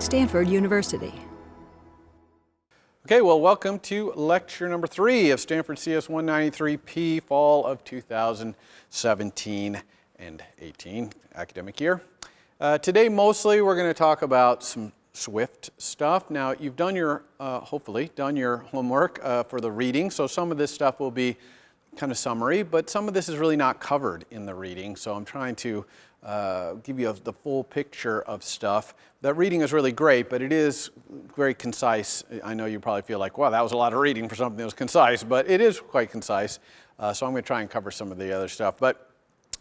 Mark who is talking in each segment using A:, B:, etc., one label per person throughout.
A: Stanford University.
B: Okay, well, welcome to lecture number 3 of Stanford CS 193P, fall of 2017 and 18 academic year. Today, mostly, we're going to talk about some Swift stuff. Now, you've done your, hopefully, done your homework for the reading, so some of this stuff will be kind of summary, but some of this is really not covered in the reading, so I'm trying to give you the full picture of stuff. That reading is really great, but it is very concise. I know you probably feel like, wow, that was a lot of reading for something that was concise, but it is quite concise, so I'm going to try and cover some of the other stuff. But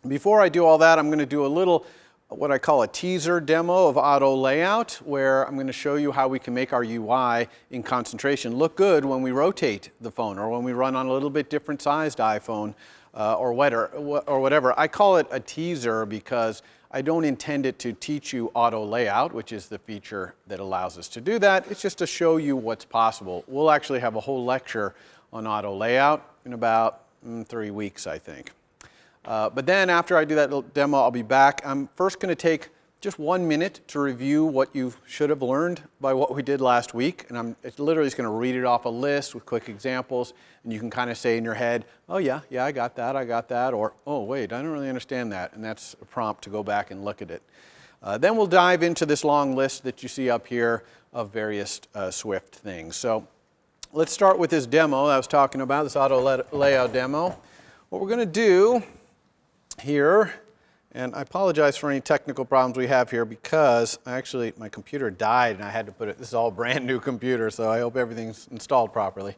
B: before I do all that, I'm going to do a little what I call a teaser demo of AutoLayout, where I'm going to show you how we can make our UI in concentration look good when we rotate the phone or when we run on a little bit different sized iPhone or whatever. I call it a teaser because I don't intend it to teach you AutoLayout, which is the feature that allows us to do that. It's just to show you what's possible. We'll actually have a whole lecture on AutoLayout in about 3 weeks, I think. But then after I do that little demo, I'll be back. I'm first going to take just 1 minute to review what you should have learned by what we did last week. And I'm literally just going to read it off a list with quick examples. And you can kind of say in your head, oh yeah, I got that. Or, oh wait, I don't really understand that. And that's a prompt to go back and look at it. Then we'll dive into this long list that you see up here of various Swift things. So let's start with this demo that I was talking about, this AutoLayout demo. What we're going to do here, and I apologize for any technical problems we have here because actually my computer died and I had to put it, this is all brand new computer, so I hope everything's installed properly.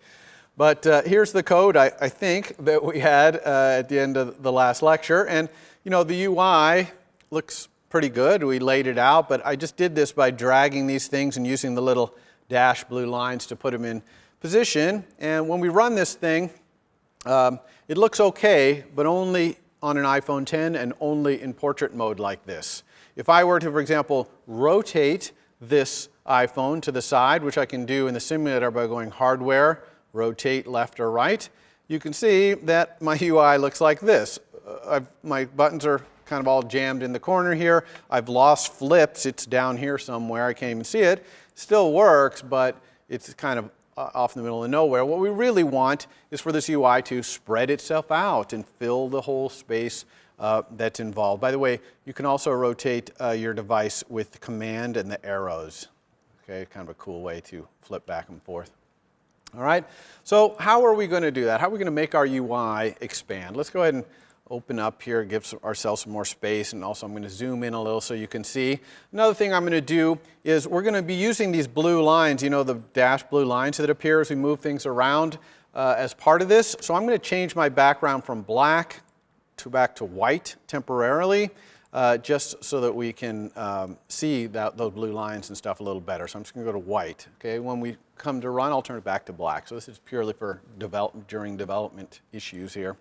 B: But here's the code I think that we had at the end of the last lecture, and you know the UI looks pretty good. We laid it out, but I just did this by dragging these things and using the little dash blue lines to put them in position. And when we run this thing, it looks okay, but only on an iPhone 10 and only in portrait mode like this. If I were to, for example, rotate this iPhone to the side, which I can do in the simulator by going hardware, rotate left or right, you can see that my UI looks like this. My buttons are kind of all jammed in the corner here. I've lost flips. It's down here somewhere. I can't even see it. Still works, but it's kind of off in the middle of nowhere. What we really want is for this UI to spread itself out and fill the whole space that's involved. By the way, you can also rotate your device with command and the arrows. Okay, kind of a cool way to flip back and forth. All right, so how are we going to do that? How are we going to make our UI expand? Let's go ahead and open up here, give ourselves some more space, and also I'm going to zoom in a little so you can see. Another thing I'm going to do is we're going to be using these blue lines, you know, the dashed blue lines that appear as we move things around as part of this. So I'm going to change my background from black back to white temporarily, just so that we can see those blue lines and stuff a little better. So I'm just going to go to white. Okay, when we come to run, I'll turn it back to black. So this is purely for during development issues here.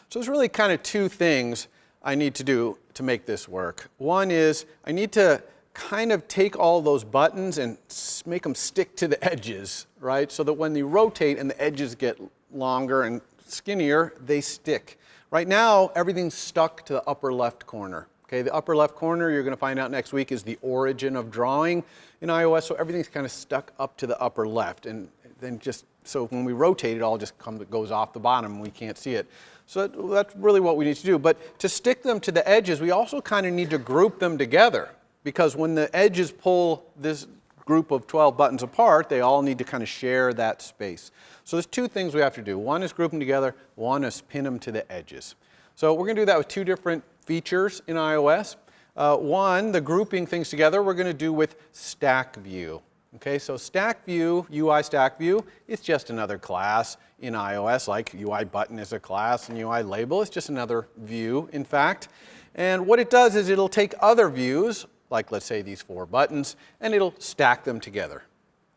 B: So there's really kind of 2 things I need to do to make this work. One is I need to kind of take all those buttons and make them stick to the edges, right? So that when they rotate and the edges get longer and skinnier, they stick. Right now, everything's stuck to the upper left corner. Okay, the upper left corner, you're going to find out next week, is the origin of drawing in iOS. So everything's kind of stuck up to the upper left. And then so when we rotate, it all just goes off the bottom and we can't see it. So that's really what we need to do. But to stick them to the edges, we also kind of need to group them together. Because when the edges pull this group of 12 buttons apart, they all need to kind of share that space. So there's 2 things we have to do. One is group them together. One is pin them to the edges. So we're going to do that with 2 different features in iOS. One, the grouping things together, we're going to do with Stack View. Okay, so Stack View, UI Stack View, it's just another class in iOS, like UI Button is a class and UI Label is just another view, in fact. And what it does is it'll take other views, like let's say these 4 buttons, and it'll stack them together.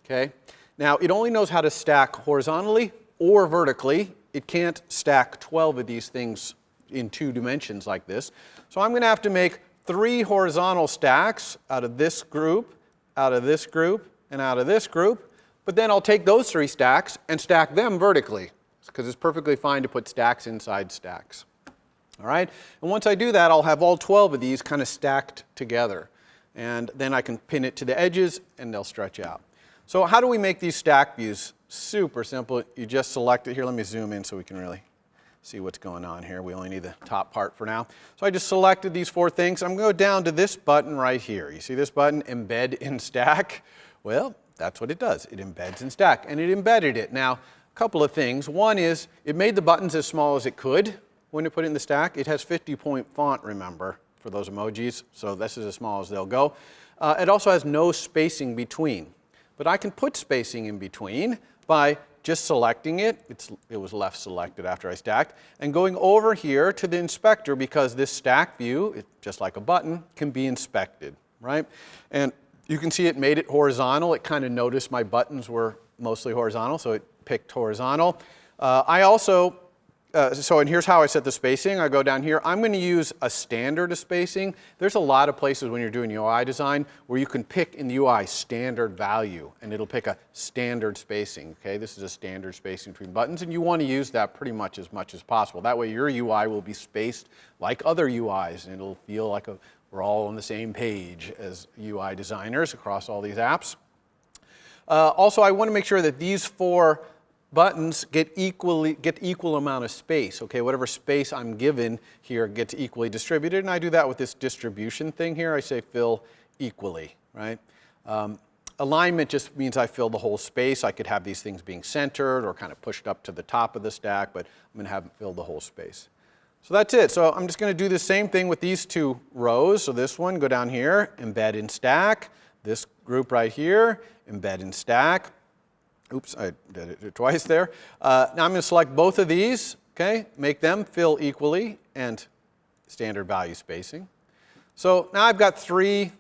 B: Okay? Now, it only knows how to stack horizontally or vertically. It can't stack 12 of these things in 2 dimensions like this. So I'm going to have to make 3 horizontal stacks out of this group, out of this group, and out of this group. But then I'll take those 3 stacks and stack them vertically, because it's perfectly fine to put stacks inside stacks. All right? And once I do that, I'll have all 12 of these kind of stacked together. and then I can pin it to the edges and they'll stretch out. So how do we make these stack views? Super simple. You just select it here. Let me zoom in so we can really see what's going on here. We only need the top part for now. So I just selected these 4 things. I'm going to go down to this button right here. You see this button, Embed in Stack? Well, that's what it does. It embeds in Stack, and it embedded it. Now, a couple of things. One is it made the buttons as small as it could when it put it in the stack. It has 50-point font, remember, for those emojis, so this is as small as they'll go. It also has no spacing between. But I can put spacing in between by just selecting it. It was left selected after I stacked, and going over here to the inspector, because this stack view, just like a button, can be inspected, right? And you can see it made it horizontal. It kind of noticed my buttons were mostly horizontal, so it picked horizontal. And here's how I set the spacing. I go down here. I'm going to use a standard of spacing. There's a lot of places when you're doing UI design where you can pick in the UI standard value, and it'll pick a standard spacing. Okay, this is a standard spacing between buttons, and you want to use that pretty much as possible. That way your UI will be spaced like other UIs, and it'll feel like we're all on the same page as UI designers across all these apps. Also, I want to make sure that these 4 buttons get equal amount of space. Okay, whatever space I'm given here gets equally distributed, and I do that with this distribution thing here. I say fill equally, right? Alignment just means I fill the whole space. I could have these things being centered or kind of pushed up to the top of the stack, but I'm going to have them fill the whole space. So that's it. So I'm just going to do the same thing with these 2 rows. So this one, go down here, embed in stack. This group right here, embed in stack. Oops, I did it twice there. Now I'm going to select both of these, okay, make them fill equally and standard value spacing. So now I've got 3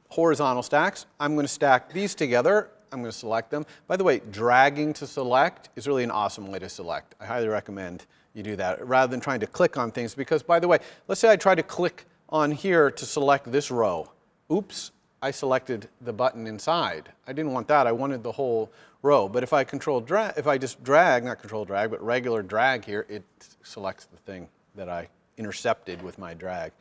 B: horizontal stacks. I'm going to stack these together. I'm going to select them. By the way, dragging to select is really an awesome way to select. I highly recommend you do that rather than trying to click on things, because, by the way, let's say I try to click on here to select this row. Oops, I selected the button inside. I didn't want that. I wanted the whole row. But if I just drag, not control drag, but regular drag here, it selects the thing that I intercepted with my drag.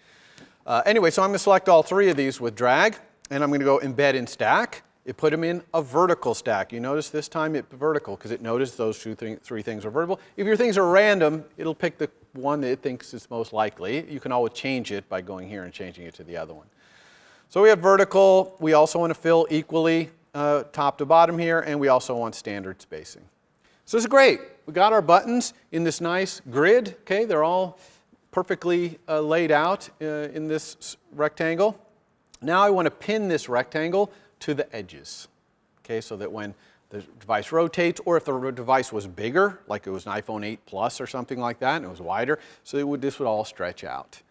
B: Anyway, so I'm going to select all 3 of these with drag, and I'm going to go embed in stack. It put them in a vertical stack. You notice this time it's vertical because it noticed those 3 things are vertical. If your things are random, it'll pick the one that it thinks is most likely. You can always change it by going here and changing it to the other one. So we have vertical. We also want to fill equally top to bottom here, and we also want standard spacing. So this is great. We got our buttons in this nice grid. Okay, they're all perfectly laid out in this rectangle. Now I want to pin this rectangle to the edges. Okay, so that when the device rotates, or if the device was bigger, like it was an iPhone 8 Plus or something like that, and it was wider, so this would all stretch out.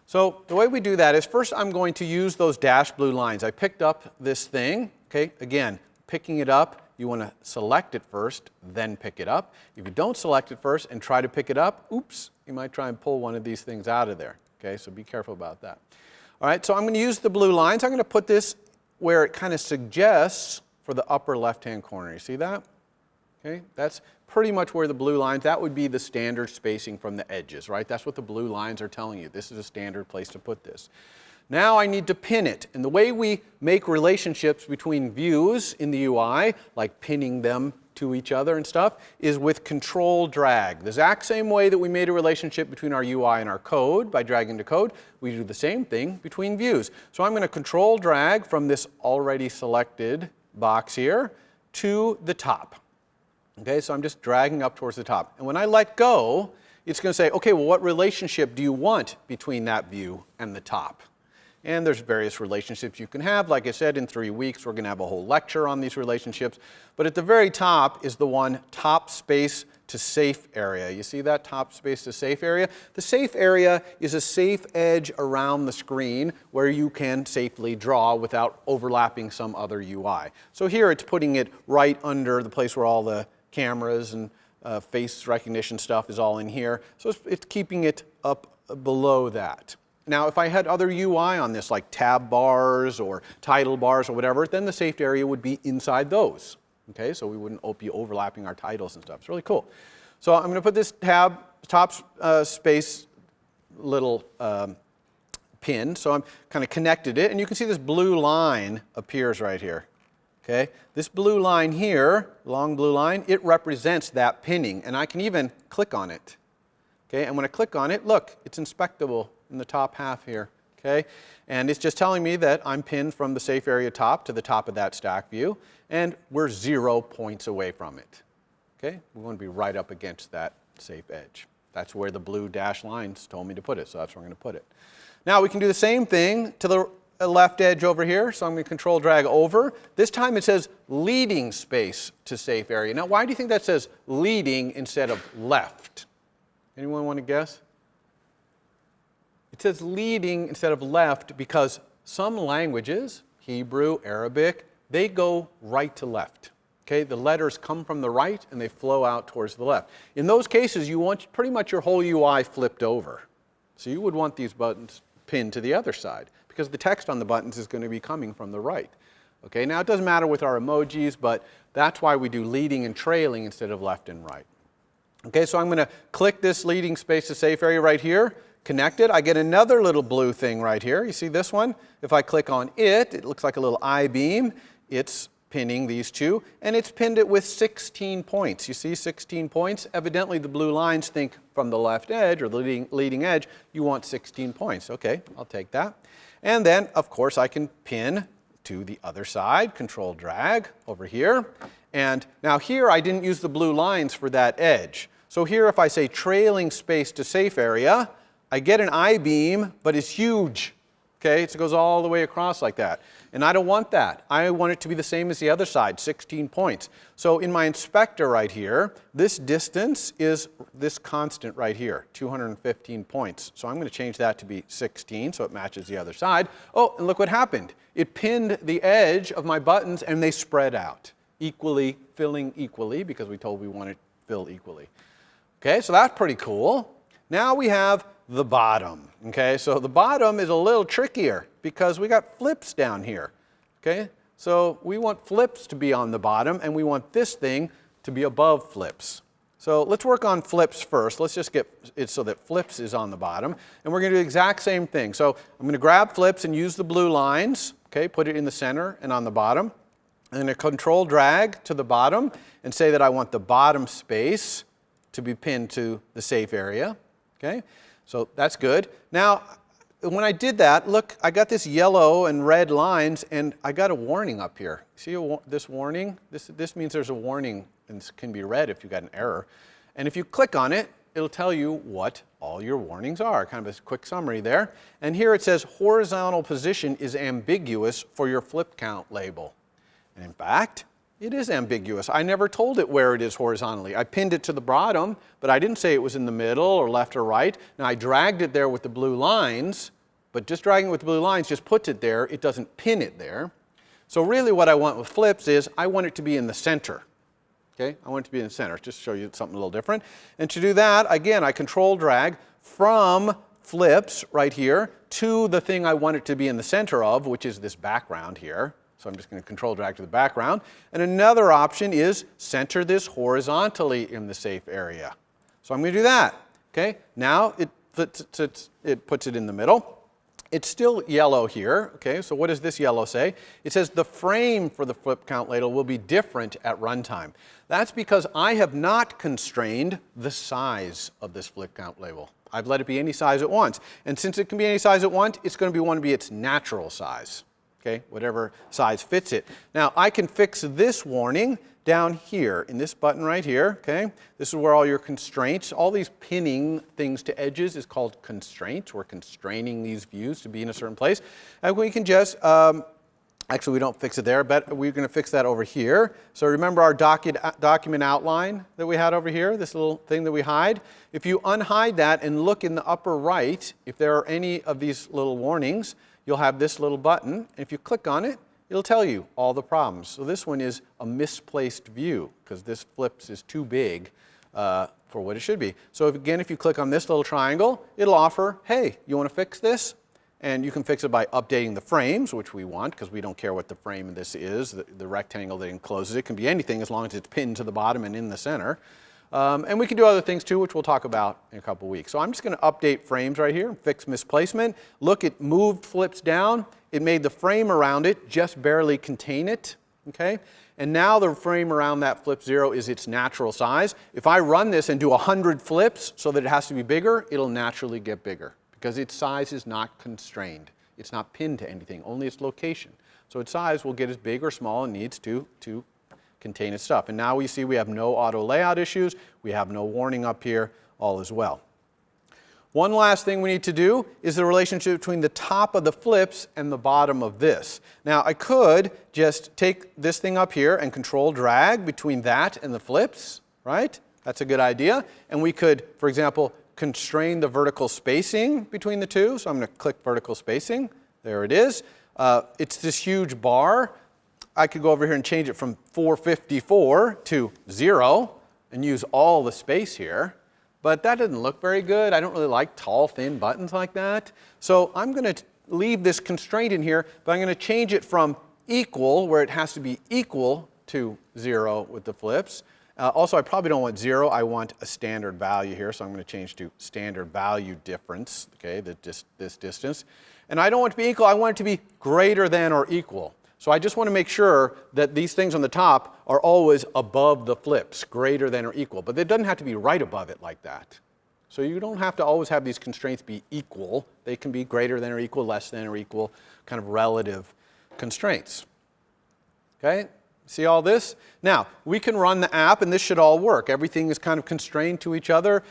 B: So the way we do that is first I'm going to use those dashed blue lines. I picked up this thing. Okay, again, picking it up, you want to select it first, then pick it up. If you don't select it first and try to pick it up, oops, you might try and pull one of these things out of there. Okay, so be careful about that. All right, so I'm going to use the blue lines. I'm going to put this where it kind of suggests for the upper left-hand corner. You see that? Okay, that's pretty much where the blue lines, that would be the standard spacing from the edges, right? That's what the blue lines are telling you. This is a standard place to put this. Now I need to pin it. And the way we make relationships between views in the UI, like pinning them to each other and stuff, is with control drag. The exact same way that we made a relationship between our UI and our code by dragging to code, we do the same thing between views. So I'm going to control drag from this already selected box here to the top. Okay, so I'm just dragging up towards the top. And when I let go, it's going to say, okay, well, what relationship do you want between that view and the top? And there's various relationships you can have. Like I said, in 3 weeks, we're going to have a whole lecture on these relationships. But at the very top is the one top space to safe area. You see that top space to safe area? The safe area is a safe edge around the screen where you can safely draw without overlapping some other UI. So here it's putting it right under the place where all the cameras and face recognition stuff is all in here. So it's keeping it up below that. Now, if I had other UI on this, like tab bars or title bars or whatever, then the safe area would be inside those. Okay, so we wouldn't be overlapping our titles and stuff. It's really cool. So I'm going to put this top space little pinned, so I'm kind of connected it, and you can see this blue line appears right here. Okay, this blue line here, long blue line, it represents that pinning, and I can even click on it. Okay, and when I click on it, look, it's inspectable in the top half here. Okay, and it's just telling me that I'm pinned from the safe area top to the top of that stack view, and we're 0 points away from it. Okay, we want to be right up against that safe edge. That's where the blue dashed lines told me to put it, so that's where I'm going to put it. Now we can do the same thing to the left edge over here, so I'm going to control drag over. This time it says leading space to safe area. Now why do you think that says leading instead of left? Anyone want to guess? It says leading instead of left because some languages, Hebrew, Arabic, they go right to left. Okay, the letters come from the right and they flow out towards the left. In those cases, you want pretty much your whole UI flipped over. So you would want these buttons pinned to the other side, because the text on the buttons is going to be coming from the right. Okay, now it doesn't matter with our emojis, but that's why we do leading and trailing instead of left and right. Okay, so I'm going to click this leading space to safe area right here, connect it. I get another little blue thing right here. You see this one? If I click on it, it looks like a little I-beam. It's pinning these two, and it's pinned it with 16 points. You see 16 points? Evidently the blue lines think from the left edge, or the leading edge, you want 16 points. Okay, I'll take that. And then, of course, I can pin to the other side, control drag over here. And now here I didn't use the blue lines for that edge. So here if I say trailing space to safe area, I get an I-beam, but it's huge. Okay, it goes all the way across like that. And I don't want that. I want it to be the same as the other side, 16 points. So in my inspector right here, this distance is this constant right here, 215 points. So I'm going to change that to be 16 so it matches the other side. Oh, and look what happened. It pinned the edge of my buttons and they spread out, equally, filling equally, because we told we wanted to fill equally. Okay, so that's pretty cool. Now we have the bottom. Okay, so the bottom is a little trickier because we got flips down here. Okay, so we want flips to be on the bottom and we want this thing to be above flips. So let's work on flips first. Let's just get it so that flips is on the bottom, and we're going to do the exact same thing. So I'm going to grab flips and use the blue lines. Okay, put it in the center and on the bottom. I'm going to control drag to the bottom and say that I want the bottom space to be pinned to the safe area. Okay, so that's good. Now, when I did that, look, I got this yellow and red lines, and I got a warning up here. See this warning? This means there's a warning, and this can be red if you got an error. And if you click on it, it'll tell you what all your warnings are. Kind of a quick summary there. And here it says horizontal position is ambiguous for your flip count label. And in fact, it is ambiguous. I never told it where it is horizontally. I pinned it to the bottom, but I didn't say it was in the middle or left or right. Now I dragged it there with the blue lines, but just dragging it with the blue lines just puts it there. It doesn't pin it there. So really what I want with flips is I want it to be in the center. Okay, I want it to be in the center, just to show you something a little different. And to do that, again, I control drag from flips right here to the thing I want it to be in the center of, which is this background here. So I'm just going to control drag to the background. And another option is center this horizontally in the safe area. So I'm going to do that. Okay, now it puts it in the middle. It's still yellow here. Okay, so what does this yellow say? It says the frame for the flip count label will be different at runtime. That's because I have not constrained the size of this flip count label. I've let it be any size it wants. And since it can be any size it wants, it's going to want to be its natural size. Okay, whatever size fits it. Now I can fix this warning down here in this button right here. Okay, this is where all your constraints, all these pinning things to edges is called constraints. We're constraining these views to be in a certain place, and we can just actually we don't fix it there, but we're going to fix that over here. So remember our document outline that we had over here, this little thing that we hide. If you unhide that and look in the upper right, if there are any of these little warnings, you'll have this little button, and if you click on it, it'll tell you all the problems. So this one is a misplaced view, because this flips is too big for what it should be. So if you click on this little triangle, it'll offer, hey, you want to fix this? And you can fix it by updating the frames, which we want, because we don't care what the frame of this is. The rectangle that encloses it can be anything as long as it's pinned to the bottom and in the center. And we can do other things too, which we'll talk about in a couple weeks. So I'm just going to update frames right here, fix misplacement. Look, it moved flips down. It made the frame around it just barely contain it. Okay? And now the frame around that flip 0 is its natural size. If I run this and do 100 flips so that it has to be bigger, it'll naturally get bigger because its size is not constrained. It's not pinned to anything, only its location. So its size will get as big or small and needs to contain its stuff. And now we see we have no auto layout issues. We have no warning up here. All is well. One last thing we need to do is the relationship between the top of the flips and the bottom of this. Now I could just take this thing up here and control drag between that and the flips, right? That's a good idea. And we could, for example, constrain the vertical spacing between the two. So I'm going to click vertical spacing. There it is. It's this huge bar. I could go over here and change it from 454 to 0 and use all the space here. But that doesn't look very good. I don't really like tall, thin buttons like that. So I'm going to leave this constraint in here, but I'm going to change it from equal, where it has to be equal to 0 with the flips. Also, I probably don't want 0. I want a standard value here. So I'm going to change to standard value difference, okay, this distance. And I don't want it to be equal. I want it to be greater than or equal. So I just want to make sure that these things on the top are always above the flips, greater than or equal. But it doesn't have to be right above it like that. So you don't have to always have these constraints be equal. They can be greater than or equal, less than or equal, kind of relative constraints. Okay? See all this? Now, we can run the app, and this should all work. Everything is kind of constrained to each other.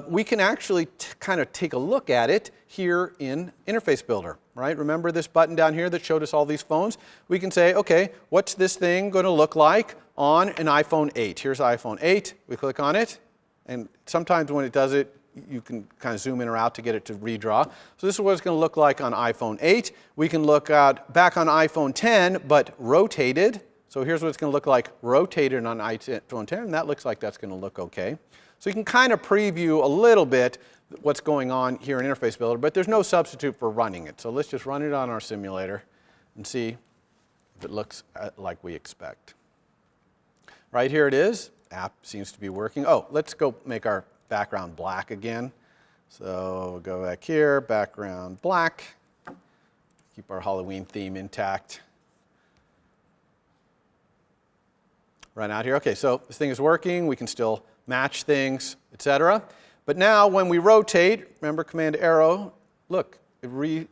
B: We can actually kind of take a look at it here in Interface Builder, right? Remember this button down here that showed us all these phones? We can say, okay, what's this thing going to look like on an iPhone 8? Here's iPhone 8. We click on it, and sometimes when it does it, you can kind of zoom in or out to get it to redraw. So this is what it's going to look like on iPhone 8. We can look back on iPhone 10, but rotated. So here's what it's going to look like rotated on iPhone 10, and that looks like that's going to look okay. So you can kind of preview a little bit what's going on here in Interface Builder, but there's no substitute for running it. So let's just run it on our simulator and see if it looks like we expect. Right here it is. App seems to be working. Oh, let's go make our background black again. So we'll go back here, background black. Keep our Halloween theme intact. Run out here. Okay, so this thing is working. We can still match things, etc. But now when we rotate, remember Command arrow, look, it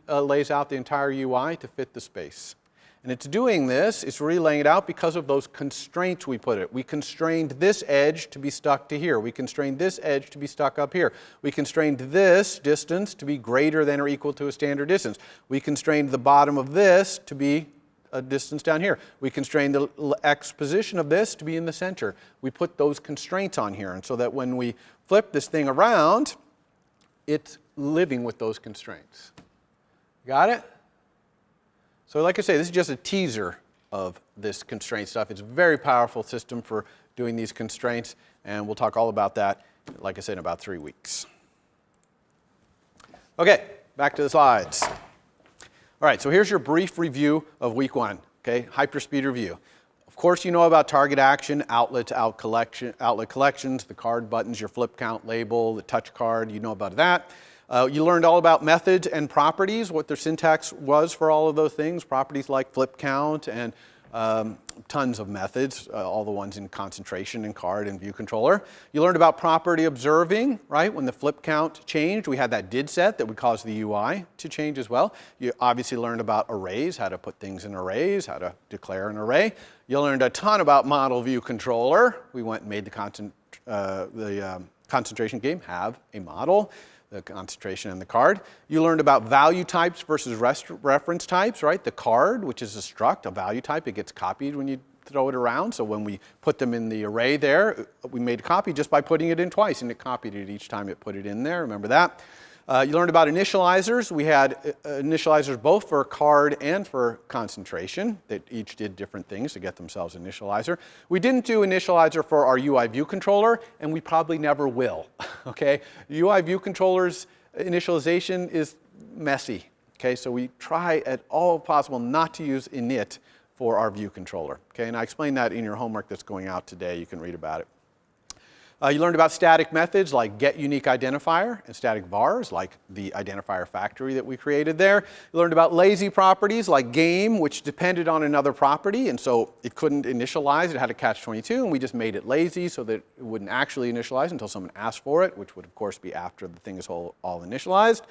B: lays out the entire UI to fit the space. And it's doing this, it's relaying it out because of those constraints we put it. We constrained this edge to be stuck to here. We constrained this edge to be stuck up here. We constrained this distance to be greater than or equal to a standard distance. We constrained the bottom of this to be a distance down here. We constrained the X position of this to be in the center. We put those constraints on here, and so that when we flip this thing around, it's living with those constraints. Got it? So like I say, this is just a teaser of this constraint stuff. It's a very powerful system for doing these constraints, and we'll talk all about that, like I said, in about 3 weeks. Okay, back to the slides. All right, so here's your brief review of week 1, okay, hyperspeed review. Of course, you know about target action, outlet collections, the card buttons, your flip count label, the touch card, you know about that. You learned all about methods and properties, what their syntax was for all of those things, properties like flip count and tons of methods, all the ones in concentration and card and view controller. You learned about property observing, right? When the flip count changed, we had that did set that would cause the UI to change as well. You obviously learned about arrays, how to put things in arrays, how to declare an array. You learned a ton about model view controller. We went and made the concentration game have a model, the concentration and the card. You learned about value types versus reference types, right? The card, which is a struct, a value type, it gets copied when you throw it around. So when we put them in the array there, we made a copy just by putting it in twice, and it copied it each time it put it in there. Remember that? You learned about initializers. We had initializers both for card and for concentration that each did different things to get themselves initializer. We didn't do initializer for our UI view controller, and we probably never will. Okay, UI view controller's initialization is messy. Okay, so we try at all possible not to use init for our view controller. Okay, and I explained that in your homework that's going out today. You can read about it. You learned about static methods like getUniqueIdentifier and static vars like the identifier factory that we created there. You learned about lazy properties like game, which depended on another property, and so it couldn't initialize. It had a catch-22, and we just made it lazy so that it wouldn't actually initialize until someone asked for it, which would of course be after the thing is all initialized.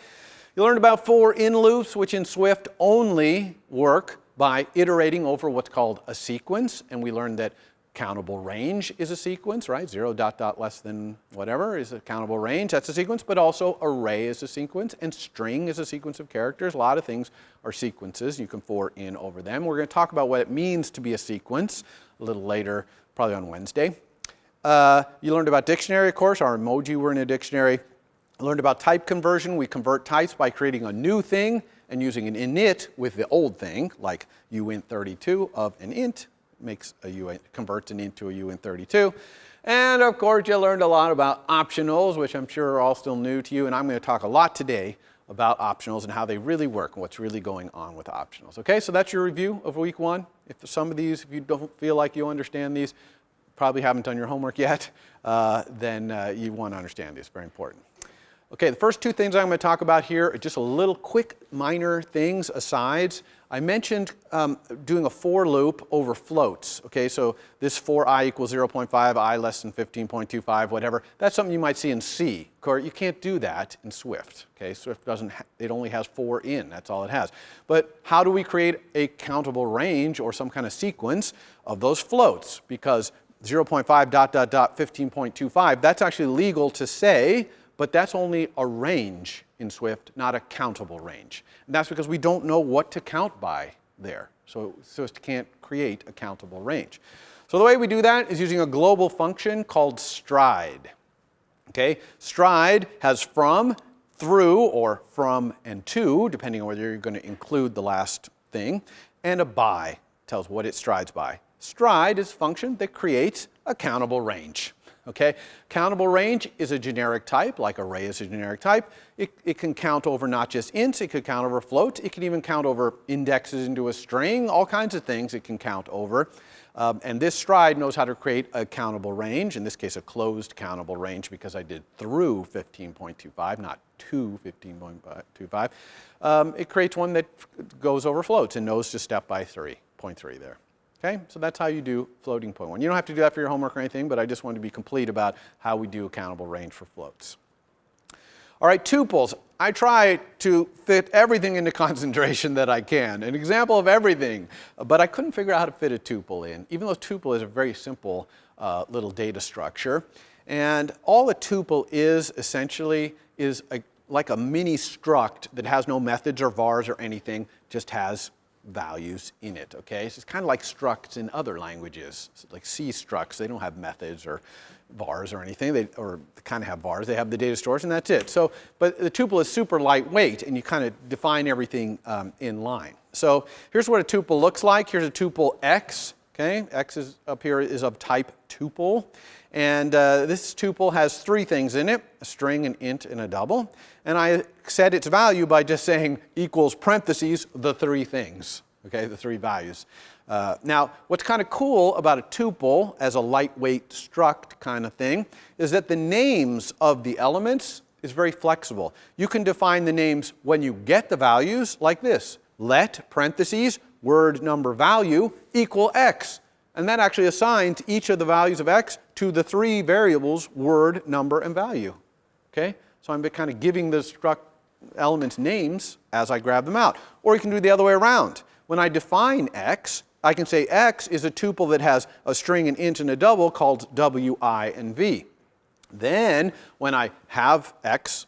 B: You learned about for-in loops, which in Swift only work by iterating over what's called a sequence, and we learned that countable range is a sequence, right? 0 ... less than whatever is a countable range. That's a sequence, but also array is a sequence, and string is a sequence of characters. A lot of things are sequences. You can for in over them. We're going to talk about what it means to be a sequence a little later, probably on Wednesday. You learned about dictionary, of course. Our emoji were in a dictionary. You learned about type conversion. We convert types by creating a new thing and using an init with the old thing, like uint32 of an int. Converts an int to a uint32. And of course, you learned a lot about optionals, which I'm sure are all still new to you. And I'm going to talk a lot today about optionals and how they really work and what's really going on with optionals. Okay, so that's your review of week 1. If some of these, if you don't feel like you understand these, probably haven't done your homework yet, then you want to understand these. Very important. Okay, the first 2 things I'm going to talk about here are just a little quick minor things, asides. I mentioned doing a for loop over floats. Okay, so this for I equals 0.5, I less than 15.25, whatever. That's something you might see in C. You can't do that in Swift. Okay, Swift doesn't. It only has for in. That's all it has. But how do we create a countable range or some kind of sequence of those floats? Because 0.5 ... 15.25. That's actually legal to say. But that's only a range in Swift, not a countable range. And that's because we don't know what to count by there. So Swift can't create a countable range. So the way we do that is using a global function called stride. Okay? Stride has from, through, or from and to, depending on whether you're going to include the last thing, and a by, tells what it strides by. Stride is a function that creates a countable range. Okay? Countable range is a generic type, like array is a generic type. It can count over not just ints, it could count over floats, it can even count over indexes into a string, all kinds of things it can count over. And this stride knows how to create a countable range, in this case a closed countable range because I did through 15.25, not to 15.25. It creates one that goes over floats and knows to step by 0.3 there. Okay, so that's how you do floating point 1. You don't have to do that for your homework or anything, but I just wanted to be complete about how we do a countable range for floats. All right, tuples. I try to fit everything into concentration that I can. An example of everything, but I couldn't figure out how to fit a tuple in, even though tuple is a very simple little data structure. And all a tuple is essentially is like a mini struct that has no methods or vars or anything, just has values in it, okay? So it's kind of like structs in other languages, like C structs. They don't have methods or vars or anything. They kind of have vars. They have the data stores, and that's it. So, but the tuple is super lightweight, and you kind of define everything in line. So here's what a tuple looks like. Here's a tuple X, okay? X is up here is of type tuple. And this tuple has 3 things in it, a string, an int, and a double. And I set its value by just saying equals parentheses the 3 things, okay, the 3 values. Now, what's kind of cool about a tuple as a lightweight struct kind of thing is that the names of the elements is very flexible. You can define the names when you get the values like this. Let, parentheses, word number value equal x. And that actually assigns each of the values of x to the 3 variables, word, number, and value. Okay? So I'm kind of giving the struct elements names as I grab them out. Or you can do it the other way around. When I define x, I can say x is a tuple that has a string, an int, and a double called w, I, and v. Then, when I have x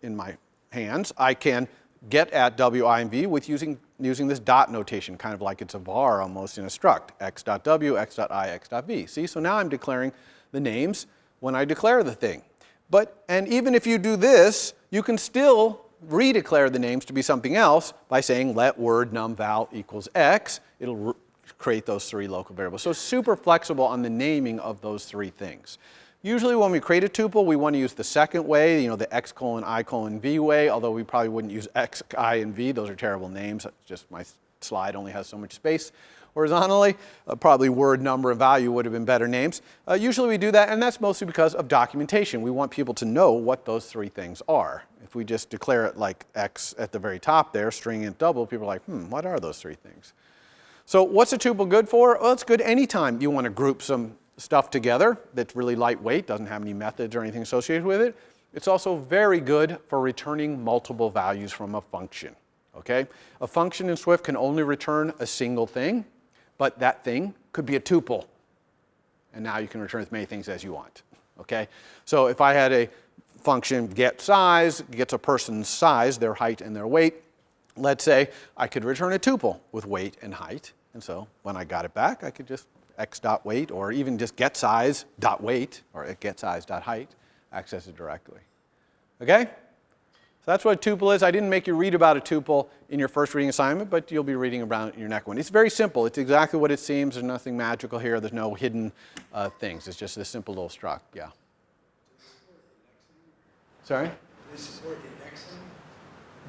B: in my hands, I can get at w, I, and v with using this dot notation, kind of like it's a var almost in a struct, x.w, x.i, x.v. See, so now I'm declaring the names when I declare the thing. And even if you do this, you can still redeclare the names to be something else by saying let word num val equals x. It'll create those 3 local variables. So super flexible on the naming of those 3 things. Usually when we create a tuple, we want to use the second way, the x colon I colon v way, although we probably wouldn't use x, I, and v. Those are terrible names. That's just my slide only has so much space horizontally. Probably word, number, and value would have been better names. Usually we do that, and that's mostly because of documentation. We want people to know what those three things are. If we just declare it like X at the very top there, string int double, people are like, what are those three things? So what's a tuple good for? Well, it's good anytime you want to group some stuff together that's really lightweight, doesn't have any methods or anything associated with it. It's also very good for returning multiple values from a function. Okay? A function in Swift can only return a single thing, but that thing could be a tuple. And now you can return as many things as you want. Okay? So if I had a function getSize, gets a person's size, their height and their weight, let's say I could return a tuple with weight and height. And so when I got it back, I could just x.weight or even just getSize.weight or getSize.height, access it directly. Okay? So that's what a tuple is. I didn't make you read about a tuple in your first reading assignment, but you'll be reading about it in your next one. It's very simple. It's exactly what it seems. There's nothing magical here. There's no hidden things. It's just this simple little struct. Yeah. Sorry?
A: Do they support indexing?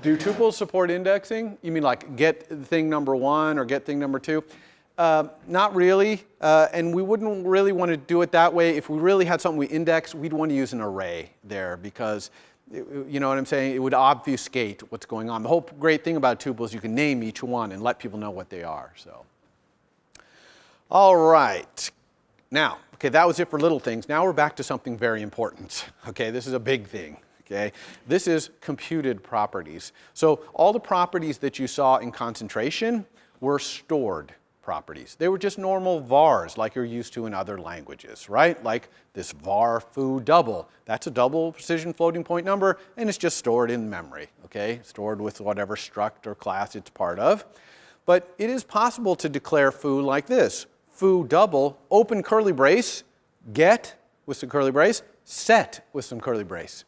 B: Do tuples support indexing? You mean like get thing number 1 or get thing number 2? Not really, and we wouldn't really want to do it that way. If we really had something we index, we'd want to use an array there because, you know what I'm saying? It would obfuscate what's going on. The whole great thing about tuples is you can name each one and let people know what they are. So, all right. Now, okay, that was it for little things. Now we're back to something very important. Okay, this is a big thing. Okay, this is computed properties. So all the properties that you saw in concentration were stored properties. They were just normal vars like you're used to in other languages, right? Like this var foo double. That's a double precision floating point number, and it's just stored in memory, okay? Stored with whatever struct or class it's part of. But it is possible to declare foo like this. Foo double, open curly brace, get with some curly brace, set with some curly brace.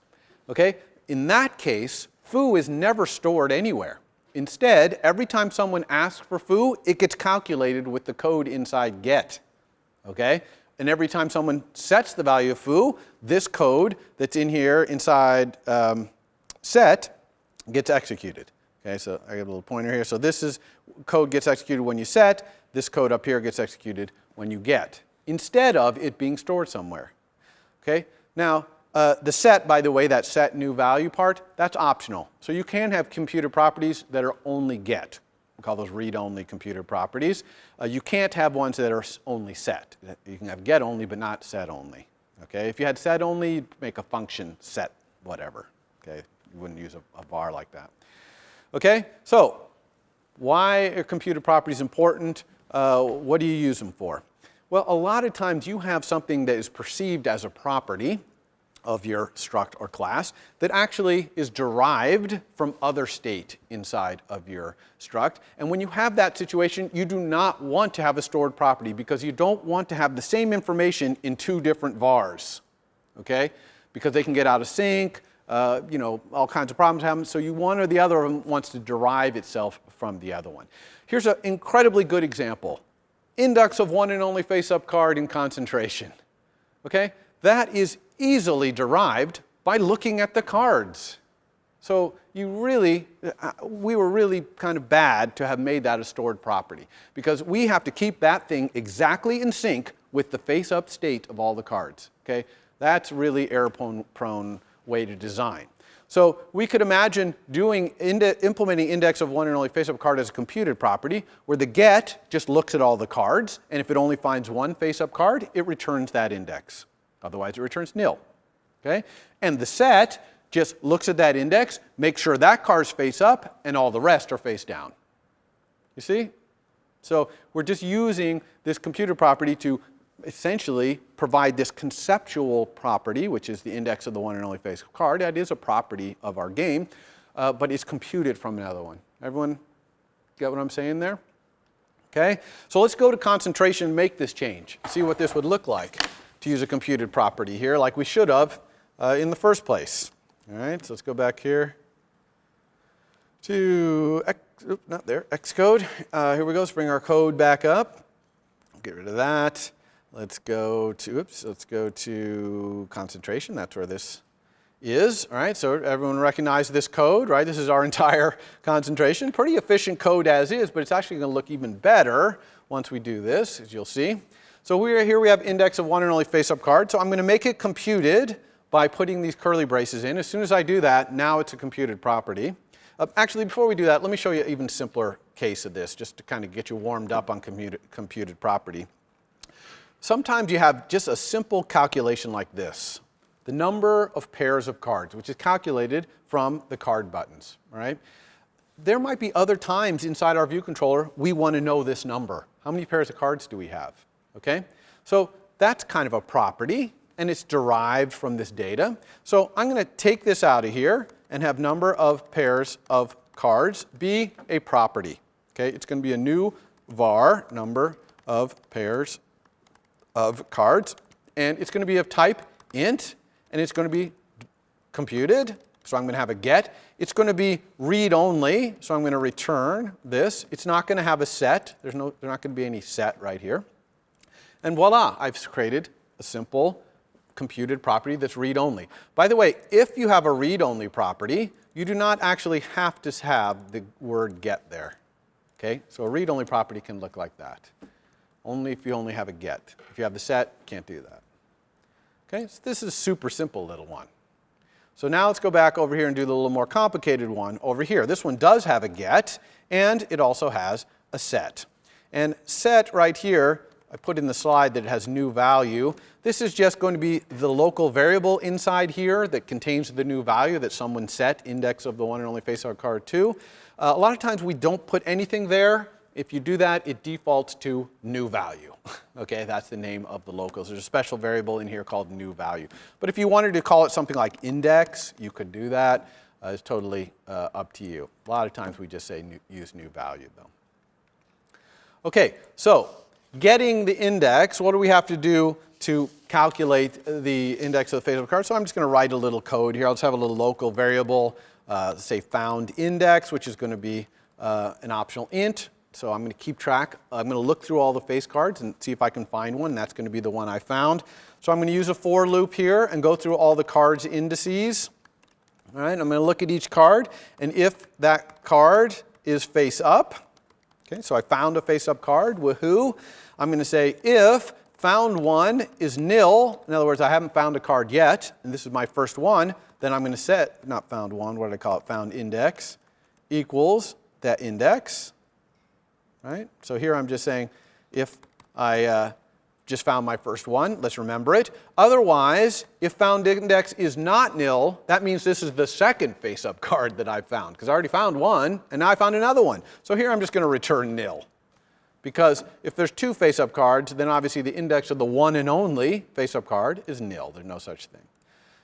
B: Okay? In that case, foo is never stored anywhere. Instead, every time someone asks for foo, it gets calculated with the code inside get. Okay? And every time someone sets the value of foo, this code that's in here inside set gets executed. Okay, so I have a little pointer here. So this is code gets executed when you set. This code up here gets executed when you get, instead of it being stored somewhere. Okay? Now, the set, by the way, that set new value part, that's optional. So you can have computer properties that are only get. We call those read-only computer properties. You can't have ones that are only set. You can have get only, but not set only. Okay? If you had set only, you'd make a function set whatever. Okay? You wouldn't use a var like that. Okay? So why are computer properties important? What do you use them for? Well, a lot of times you have something that is perceived as a property of your struct or class that actually is derived from other state inside of your struct. And when you have that situation, you do not want to have a stored property because you don't want to have the same information in two different vars, okay? Because they can get out of sync, you know, all kinds of problems happen. So you one or the other of them wants to derive itself from the other one. Here's an incredibly good example. Index of one and only face-up card in concentration, okay? That is easily derived by looking at the cards. So you really, we were really kind of bad to have made that a stored property because we have to keep that thing exactly in sync with the face-up state of all the cards. Okay? That's really error-prone way to design. So we could imagine implementing index of one and only face-up card as a computed property where the get just looks at all the cards, and if it only finds one face-up card, it returns that index. Otherwise, it returns nil. Okay? And the set just looks at that index, makes sure that card's face up, and all the rest are face down. You see? So we're just using this computer property to essentially provide this conceptual property, which is the index of the one and only face card. That is a property of our game, but it's computed from another one. Everyone get what I'm saying there? Okay? So let's go to concentration and make this change. See what this would look like to use a computed property here like we should have in the first place. All right, so let's go back here to Xcode. Here we go. Let's bring our code back up. Get rid of that. Let's go to concentration. That's where this is, all right, so everyone recognize this code, right? This is our entire concentration. Pretty efficient code as is, but it's actually going to look even better once we do this, as you'll see. So here we have index of one and only face-up card. So I'm going to make it computed by putting these curly braces in. As soon as I do that, now it's a computed property. Actually, before we do that, let me show you an even simpler case of this, just to kind of get you warmed up on computed property. Sometimes you have just a simple calculation like this. The number of pairs of cards, which is calculated from the card buttons, right? There might be other times inside our view controller we want to know this number. How many pairs of cards do we have? Okay? So that's kind of a property, and it's derived from this data. So I'm going to take this out of here and have number of pairs of cards be a property. Okay? It's going to be a new var, number of pairs of cards, and it's going to be of type int, and it's going to be computed, so I'm going to have a get. It's going to be read-only, so I'm going to return this. It's not going to have a set. There's not going to be any set right here. And voila, I've created a simple computed property that's read-only. By the way, if you have a read-only property, you do not actually have to have the word get there. Okay? So a read-only property can look like that. Only if you only have a get. If you have the set, you can't do that. Okay, so this is a super simple little one. So now let's go back over here and do the little more complicated one over here. This one does have a get, and it also has a set. And set right here, I put in the slide that it has new value. This is just going to be the local variable inside here that contains the new value that someone set, index of the one and only face-up card to. A lot of times we don't put anything there. If you do that, it defaults to new value. Okay, that's the name of the locals. There's a special variable in here called new value. But if you wanted to call it something like index, you could do that. It's totally up to you. A lot of times we just say use new value, though. Okay, so getting the index, what do we have to do to calculate the index of the face-up card? So I'm just going to write a little code here. I'll just have a little local variable, say found index, which is going to be an optional int. So I'm going to keep track. I'm going to look through all the face cards and see if I can find one. That's going to be the one I found. So I'm going to use a for loop here and go through all the cards' indices. All right, I'm going to look at each card, and if that card is face up, okay, so I found a face up card, woohoo, I'm going to say if found one is nil, in other words, I haven't found a card yet, and this is my first one, then I'm going to set, not found one, what did I call it, found index, equals that index. Right? So here I'm just saying if I just found my first one, let's remember it. Otherwise, if found index is not nil, that means this is the second face-up card that I've found, because I already found one, and now I found another one. So here I'm just going to return nil. Because if there's two face-up cards, then obviously the index of the one and only face-up card is nil. There's no such thing.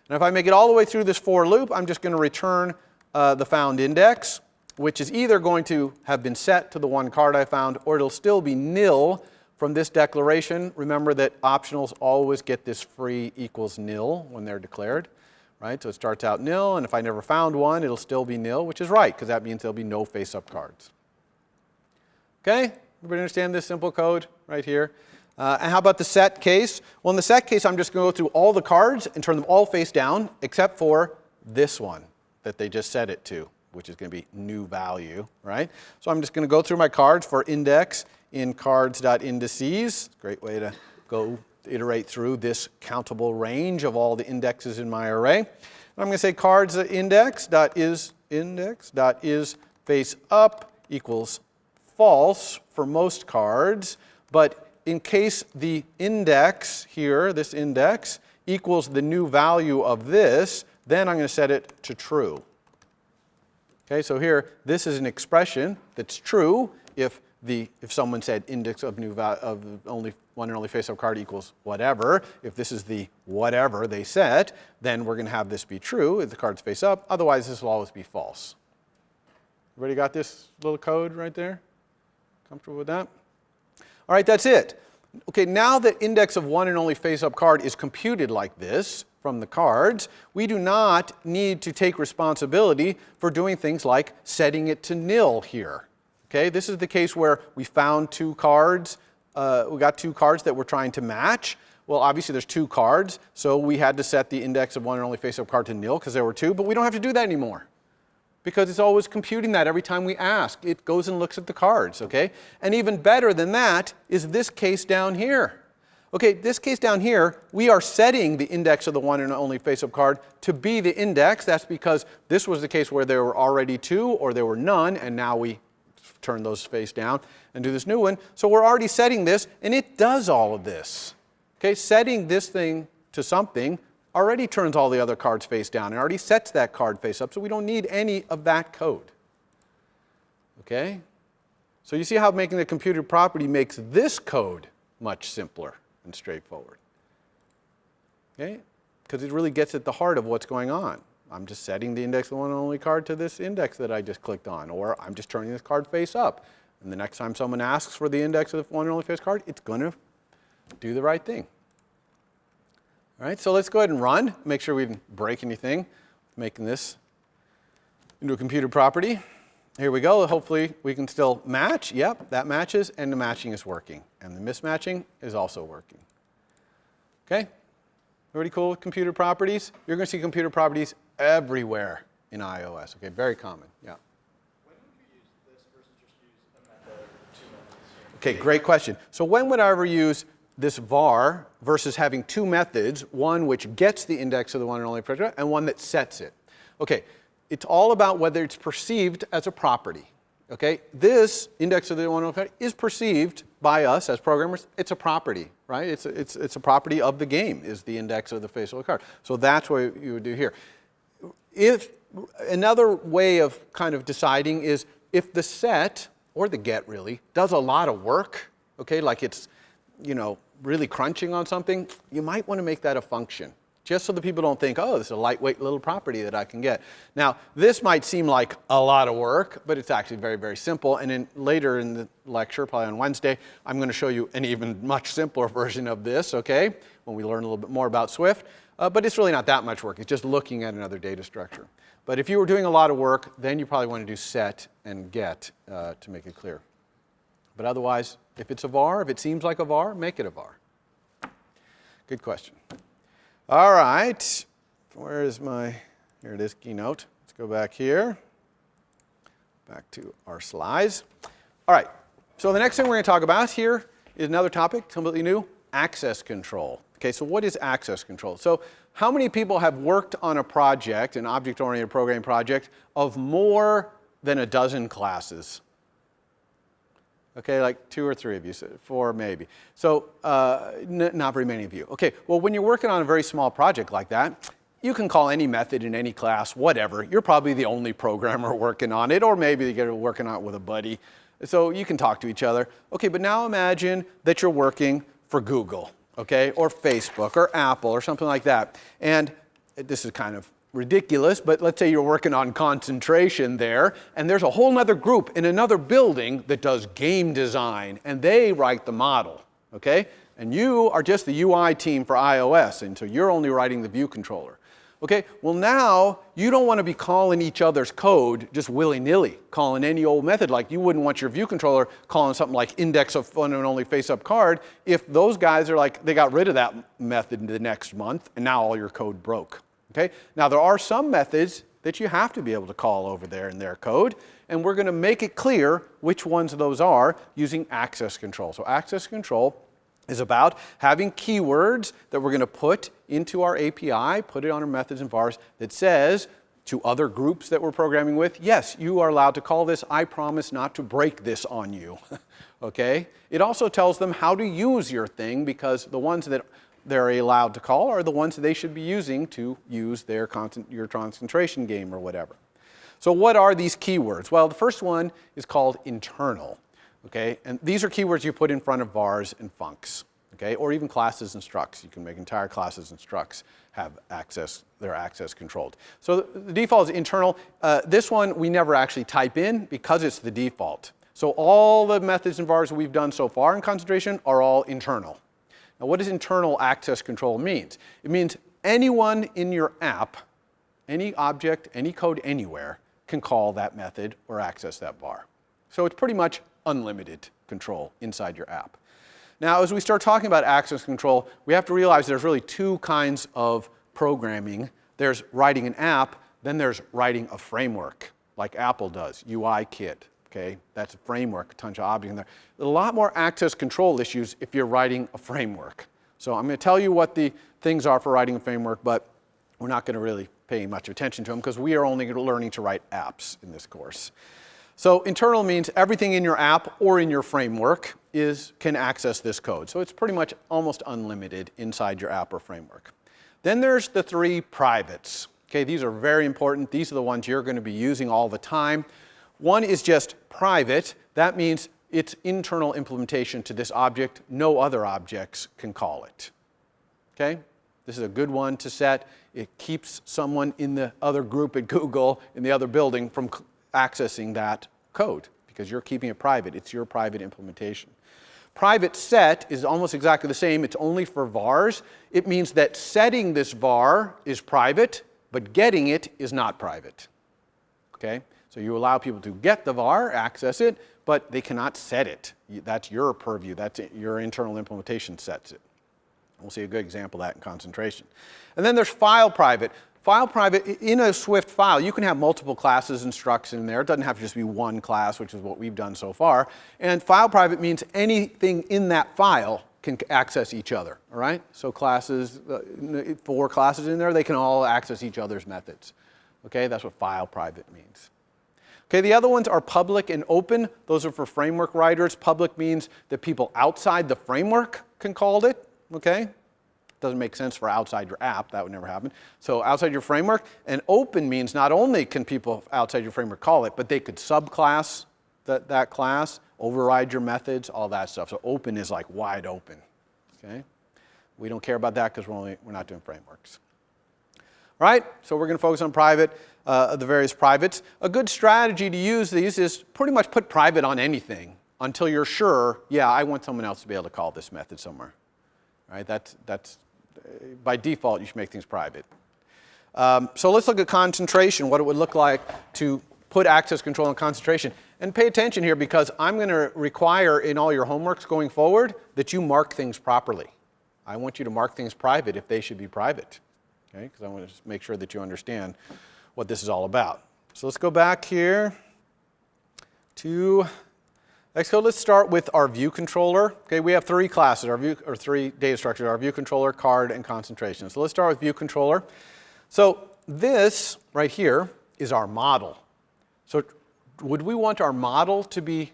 B: And if I make it all the way through this for loop, I'm just going to return the found index, which is either going to have been set to the one card I found, or it'll still be nil from this declaration. Remember that optionals always get this free equals nil when they're declared, right? So it starts out nil, and if I never found one, it'll still be nil, which is right, because that means there'll be no face-up cards. Okay? Everybody understand this simple code right here? And how about the set case? Well, in the set case, I'm just going to go through all the cards and turn them all face down, except for this one that they just set it to, which is going to be new value, right? So I'm just going to go through my cards for index in cards.indices. Great way to go iterate through this countable range of all the indexes in my array. And I'm going to say cards.index.is face up equals false for most cards, but in case the index here, this index, equals the new value of this, then I'm going to set it to true. Okay, so here, this is an expression that's true if someone said index of new value of only one and only face-up card equals whatever. If this is the whatever they set, then we're going to have this be true if the card's face up. Otherwise, this will always be false. Everybody got this little code right there? Comfortable with that? All right, that's it. Okay, now that index of one and only face-up card is computed like this from the cards, we do not need to take responsibility for doing things like setting it to nil here. Okay, this is the case where we found two cards. We got two cards that we're trying to match. Well, obviously there's 2 cards, so we had to set the index of one and only face-up card to nil because there were 2, but we don't have to do that anymore because it's always computing that every time we ask. It goes and looks at the cards, okay? And even better than that is this case down here. Okay, this case down here, we are setting the index of the one and only face-up card to be the index. That's because this was the case where there were already 2 or there were none, and now we turn those face down and do this new one. So we're already setting this, and it does all of this. Okay, setting this thing to something already turns all the other cards face down and already sets that card face up, so we don't need any of that code. Okay? So you see how making the computed property makes this code much simpler and straightforward. Okay? Because it really gets at the heart of what's going on. I'm just setting the index of the one and only card to this index that I just clicked on, or I'm just turning this card face up. And the next time someone asks for the index of the one and only face card, it's going to do the right thing. All right, so let's go ahead and run. Make sure we didn't break anything making this into a computed property. Here we go. Hopefully we can still match. Yep, that matches, and the matching is working. And the mismatching is also working. Okay? Everybody cool with computed properties? You're going to see computed properties everywhere in iOS. Okay, very common. Yeah.
A: When would we use this versus just use a method or 2 methods?
B: Okay, great question. So when would I ever use this var versus having 2 methods, one which gets the index of the one and only face and one that sets it? Okay, it's all about whether it's perceived as a property. Okay, this index of the one and only face is perceived by us as programmers. It's a property, right? It's a property of the game is the index of the face of the card. So that's what you would do here. If another way of kind of deciding is if the set or the get really does a lot of work, okay, like it's, you know, really crunching on something, you might want to make that a function, just so that people don't think, oh, this is a lightweight little property that I can get. Now, this might seem like a lot of work, but it's actually very, very simple. And later in the lecture, probably on Wednesday, I'm going to show you an even much simpler version of this, okay, when we learn a little bit more about Swift. But it's really not that much work. It's just looking at another data structure. But if you were doing a lot of work, then you probably want to do set and get to make it clear. But otherwise, if it's a var, if it seems like a var, make it a var. Good question. All right. Where is my, here it is, keynote. Let's go back here. Back to our slides. All right. So the next thing we're going to talk about here is another topic, completely new, access control. Okay, so what is access control? So how many people have worked on a project, an object-oriented programming project, of more than a dozen classes? Okay, like 2 or 3 of you, 4 maybe. So not very many of you. Okay, well, when you're working on a very small project like that, you can call any method in any class, whatever. You're probably the only programmer working on it, or maybe you're working on it with a buddy. So you can talk to each other. Okay, but now imagine that you're working for Google, okay, or Facebook, or Apple, or something like that. And this is kind of ridiculous, but let's say you're working on concentration there, and there's a whole other group in another building that does game design, and they write the model, okay? And you are just the UI team for iOS, and so you're only writing the view controller. Okay, well now, you don't want to be calling each other's code just willy-nilly, calling any old method, like you wouldn't want your view controller calling something like index of one and only face-up card if those guys are like, they got rid of that method the next month, and now all your code broke. Okay? Now there are some methods that you have to be able to call over there in their code, and we're going to make it clear which ones those are using access control. So access control is about having keywords that we're going to put into our API, put it on our methods and vars that says to other groups that we're programming with, yes, you are allowed to call this. I promise not to break this on you. Okay? It also tells them how to use your thing, because the ones that they're allowed to call are the ones that they should be using to use their your concentration game or whatever. So what are these keywords? Well, the first one is called internal. Okay? And these are keywords you put in front of vars and funcs. Okay? Or even classes and structs. You can make entire classes and structs have access, their access controlled. So the default is internal. This one we never actually type in because it's the default. So all the methods and vars we've done so far in concentration are all internal. Now, what does internal access control mean? It means anyone in your app, any object, any code anywhere, can call that method or access that var. So it's pretty much unlimited control inside your app. Now, as we start talking about access control, we have to realize there's really two kinds of programming. There's writing an app, then there's writing a framework, like Apple does, UI kit. Okay, that's a framework, a ton of objects in there. There's a lot more access control issues if you're writing a framework. So I'm going to tell you what the things are for writing a framework, but we're not going to really pay much attention to them because we are only learning to write apps in this course. So internal means everything in your app or in your framework can access this code. So it's pretty much almost unlimited inside your app or framework. Then there's the three privates. Okay, these are very important. These are the ones you're going to be using all the time. One is just private. That means it's internal implementation to this object. No other objects can call it. Okay? This is a good one to set. It keeps someone in the other group at Google, in the other building, from accessing that code because you're keeping it private. It's your private implementation. Private set is almost exactly the same. It's only for vars. It means that setting this var is private, but getting it is not private. Okay? So you allow people to get the var, access it, but they cannot set it. That's your purview. That's it. Your internal implementation sets it. We'll see a good example of that in concentration. And then there's file private. File private, in a Swift file, you can have multiple classes and structs in there. It doesn't have to just be one class, which is what we've done so far. And file private means anything in that file can access each other, all right? So classes, 4 classes in there, they can all access each other's methods. Okay, that's what file private means. Okay, the other ones are public and open. Those are for framework writers. Public means that people outside the framework can call it, okay? Doesn't make sense for outside your app. That would never happen. So outside your framework. And open means not only can people outside your framework call it, but they could subclass that class, override your methods, all that stuff. So open is like wide open, okay? We don't care about that because we're not doing frameworks. All right, so we're going to focus on private, the various privates. A good strategy to use these is pretty much put private on anything until you're sure, yeah, I want someone else to be able to call this method somewhere. All right, that's by default, you should make things private. So let's look at concentration, what it would look like to put access control on concentration. And pay attention here because I'm going to require in all your homeworks going forward that you mark things properly. I want you to mark things private if they should be private. Okay, because I want to just make sure that you understand what this is all about. So let's go back here to Xcode. Let's start with our view controller. Okay, we have 3 classes, or 3 data structures, our view controller, card, and concentration. So let's start with view controller. So this right here is our model. So would we want our model to be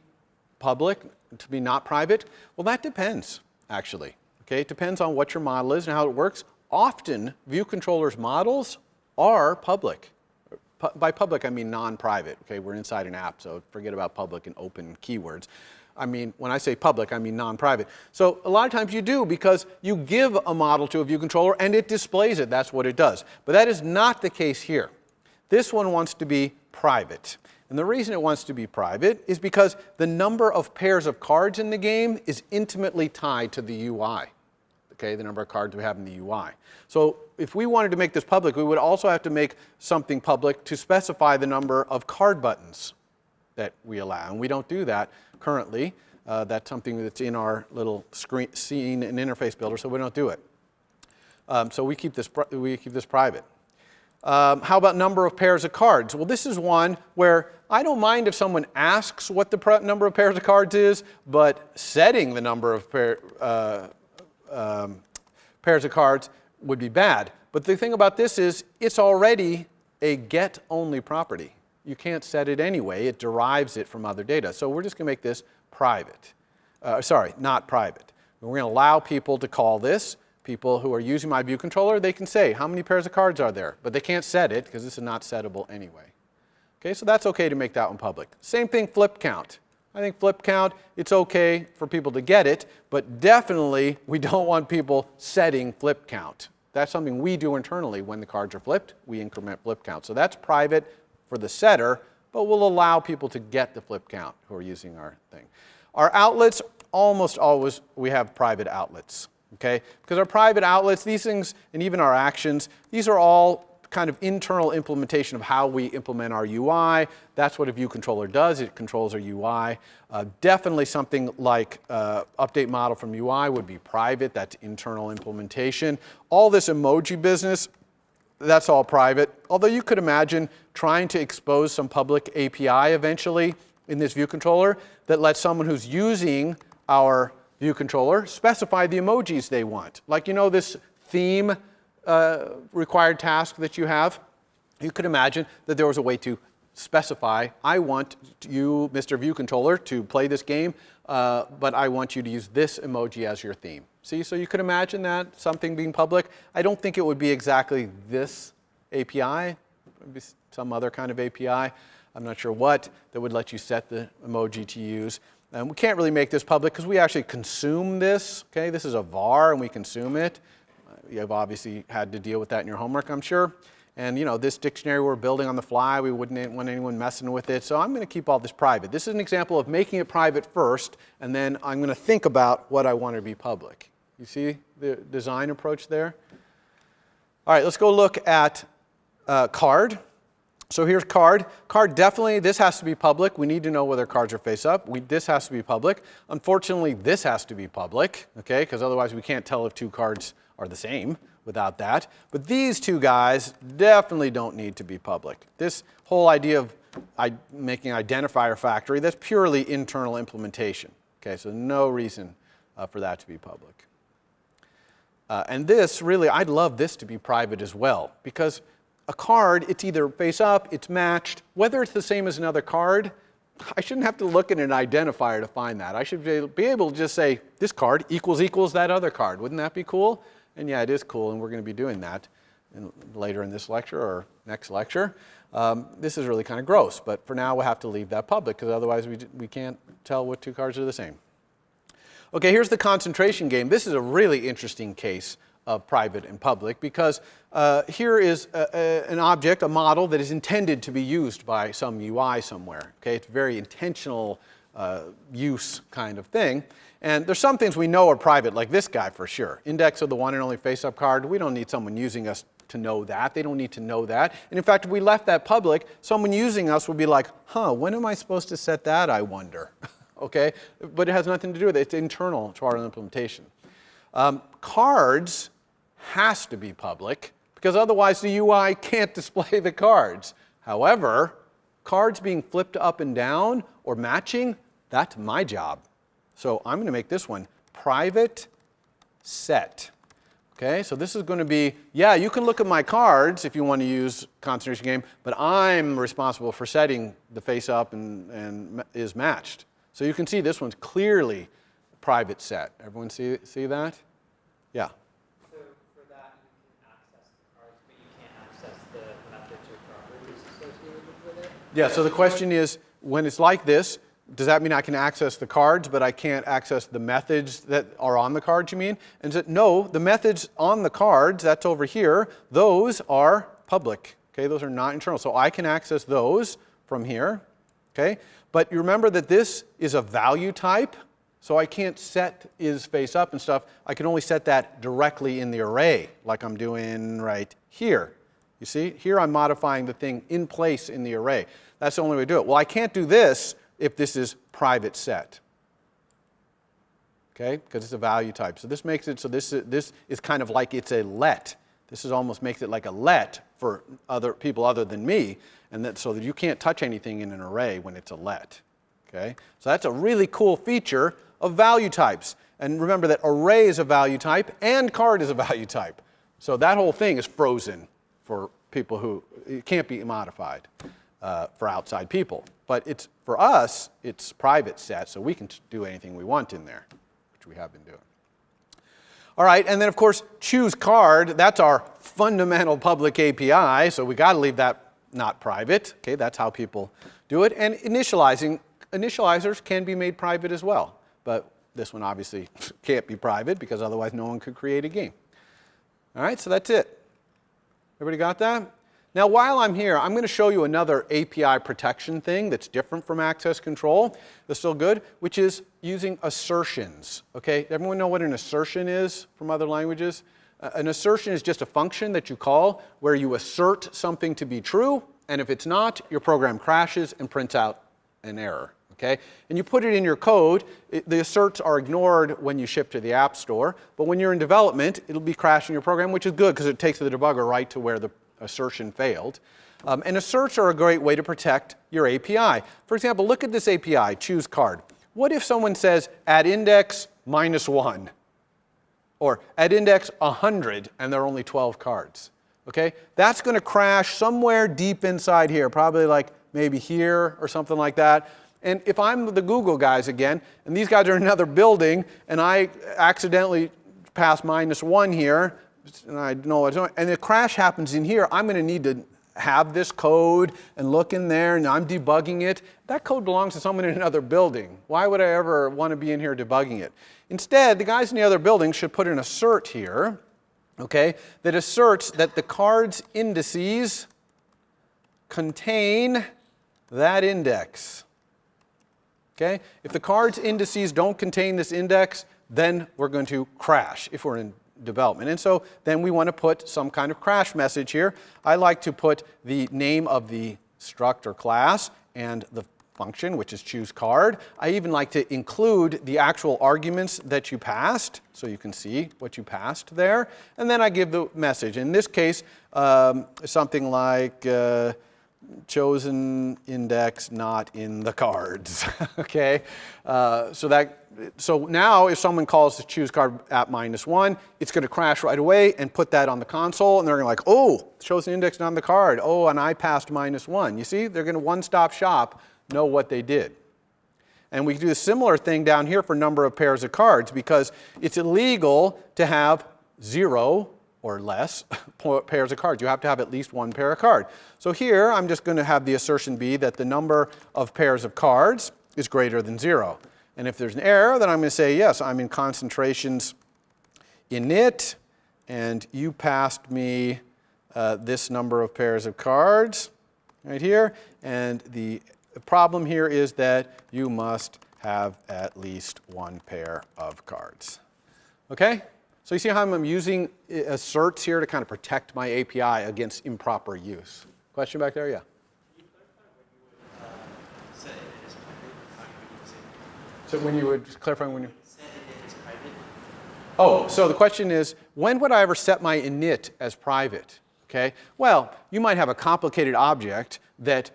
B: public, to be not private? Well, that depends, actually. Okay, it depends on what your model is and how it works. Often, view controllers' models are public. By public, I mean non-private. Okay, we're inside an app, so forget about public and open keywords. I mean, when I say public, I mean non-private. So a lot of times you do because you give a model to a view controller and it displays it. That's what it does. But that is not the case here. This one wants to be private. And the reason it wants to be private is because the number of pairs of cards in the game is intimately tied to the UI. Okay, the number of cards we have in the UI. So if we wanted to make this public, we would also have to make something public to specify the number of card buttons that we allow. And we don't do that currently. That's something that's in our little scene and interface builder, so we don't do it. So we keep this private. How about number of pairs of cards? Well, this is one where I don't mind if someone asks what the number of pairs of cards is, but setting the number of pairs of cards would be bad. But the thing about this is it's already a get-only property. You can't set it anyway. It derives it from other data. So we're just going to make this private. Not private. We're going to allow people to call this. People who are using my view controller, they can say how many pairs of cards are there. But they can't set it because this is not settable anyway. Okay, so that's okay to make that one public. Same thing, flip count. I think flip count, it's okay for people to get it, but definitely we don't want people setting flip count. That's something we do internally when the cards are flipped. We increment flip count. So that's private for the setter, but we'll allow people to get the flip count who are using our thing. Our outlets, almost always we have private outlets. Okay? Because our private outlets, these things, and even our actions, these are all kind of internal implementation of how we implement our UI. That's what a view controller does. It controls our UI. Definitely something like update model from UI would be private. That's internal implementation. All this emoji business, that's all private. Although you could imagine trying to expose some public API eventually in this view controller that lets someone who's using our view controller specify the emojis they want. Like, you know, this theme required task that you have? You could imagine that there was a way to specify, I want you, Mr. View Controller, to play this game, but I want you to use this emoji as your theme. See, so you could imagine that, something being public. I don't think it would be exactly this API. It would be some other kind of API. I'm not sure what, that would let you set the emoji to use. And we can't really make this public because we actually consume this. Okay, this is a var and we consume it. You've obviously had to deal with that in your homework, I'm sure. And you know, this dictionary we're building on the fly, we wouldn't want anyone messing with it. So I'm going to keep all this private. This is an example of making it private first, and then I'm going to think about what I want to be public. You see the design approach there? All right, let's go look at card. So here's card. Card, definitely, this has to be public. We need to know whether cards are face up. This has to be public. Unfortunately, this has to be public, okay? Because otherwise we can't tell if two cards are the same without that. But these two guys definitely don't need to be public. This whole idea of making identifier factory, that's purely internal implementation. Okay, so no reason for that to be public. And this, really, I'd love this to be private as well, because a card, it's either face up, it's matched. Whether it's the same as another card, I shouldn't have to look at an identifier to find that. I should be able to just say, this card equals that other card. Wouldn't that be cool? And yeah, it is cool, and we're going to be doing that later in this lecture or next lecture. This is really kind of gross, but for now we'll have to leave that public, because otherwise we can't tell what two cards are the same. Okay, here's the concentration game. This is a really interesting case of private and public, because here is an object, a model that is intended to be used by some UI somewhere. Okay, it's a very intentional use kind of thing. And there's some things we know are private, like this guy for sure. Index of the one and only face-up card. We don't need someone using us to know that. They don't need to know that. And in fact, if we left that public, someone using us would be like, huh, when am I supposed to set that, I wonder? Okay, but it has nothing to do with it. It's internal to our implementation. Cards has to be public, because otherwise the UI can't display the cards. However, cards being flipped up and down or matching, that's my job. So I'm going to make this one private set. Okay, so this is going to be, yeah, you can look at my cards if you want to use concentration game, but I'm responsible for setting the face up and is matched. So you can see this one's clearly private set. Everyone see that? Yeah.
C: So for that, you can access the cards, but you can't access the methods or properties associated with it?
B: Yeah, so the question is, when it's like this, does that mean I can access the cards, but I can't access the methods that are on the cards, you mean? And so, no, the methods on the cards, that's over here, those are public. Okay, those are not internal. So I can access those from here. Okay, but you remember that this is a value type, so I can't set is face up and stuff. I can only set that directly in the array, like I'm doing right here. You see, here I'm modifying the thing in place in the array. That's the only way to do it. Well, I can't do this if this is private set. Okay, because it's a value type. So this makes it so this is kind of like it's a let. This is almost makes it like a let for other people other than me, and that so that you can't touch anything in an array when it's a let. Okay, so that's a really cool feature of value types. And remember that array is a value type and card is a value type. So that whole thing is frozen for people who it can't be modified for outside people. But it's for us, it's private set, so we can do anything we want in there, which we have been doing. All right, and then of course, choose card. That's our fundamental public API, so we got to leave that not private. Okay, that's how people do it. And initializers can be made private as well, but this one obviously can't be private because otherwise no one could create a game. All right, so that's it. Everybody got that? Now, while I'm here, I'm going to show you another API protection thing that's different from access control. That's still good, which is using assertions. Okay, everyone know what an assertion is from other languages? An assertion is just a function that you call where you assert something to be true, and if it's not, your program crashes and prints out an error. Okay? And you put it in your code. The asserts are ignored when you ship to the App Store, but when you're in development, it'll be crashing your program, which is good because it takes the debugger right to where the assertion failed. And asserts are a great way to protect your API. For example, look at this API, choose card. What if someone says at index -1 or at index 100 and there are only 12 cards? Okay? That's going to crash somewhere deep inside here, probably like maybe here or something like that. And if I'm the Google guys again, and these guys are in another building, and I accidentally pass -1 here, and I know what's going on, and the crash happens in here, I'm going to need to have this code and look in there, and I'm debugging it. That code belongs to someone in another building. Why would I ever want to be in here debugging it? Instead, the guys in the other building should put an assert here, okay, that asserts that the card's indices contain that index. Okay? If the card's indices don't contain this index, then we're going to crash if we're in development. And so then we want to put some kind of crash message here. I like to put the name of the struct or class and the function, which is choose card. I even like to include the actual arguments that you passed, so you can see what you passed there. And then I give the message. In this case, something like chosen index not in the cards. Okay, so now if someone calls the choose card at -1, it's going to crash right away and put that on the console, and they're going to like, oh, chosen index not on the card. Oh, and I passed -1. You see, they're going to one-stop shop know what they did. And we can do a similar thing down here for number of pairs of cards because it's illegal to have 0 or less pairs of cards. You have to have at least 1 pair of cards. So here, I'm just going to have the assertion be that the number of pairs of cards is greater than 0. And if there's an error, then I'm going to say, yes, I'm in concentrations init, and you passed me this number of pairs of cards right here. And the problem here is that you must have at least 1 pair of cards. Okay? So you see how I'm using asserts here to kind of protect my API against improper use. Question back there? Yeah.
D: Can you clarify when you would set it as private? How you would use it?
B: So when you would clarify when you
D: Set it as private?
B: Oh, so the question is, when would I ever set my init as private? Okay. Well, you might have a complicated object that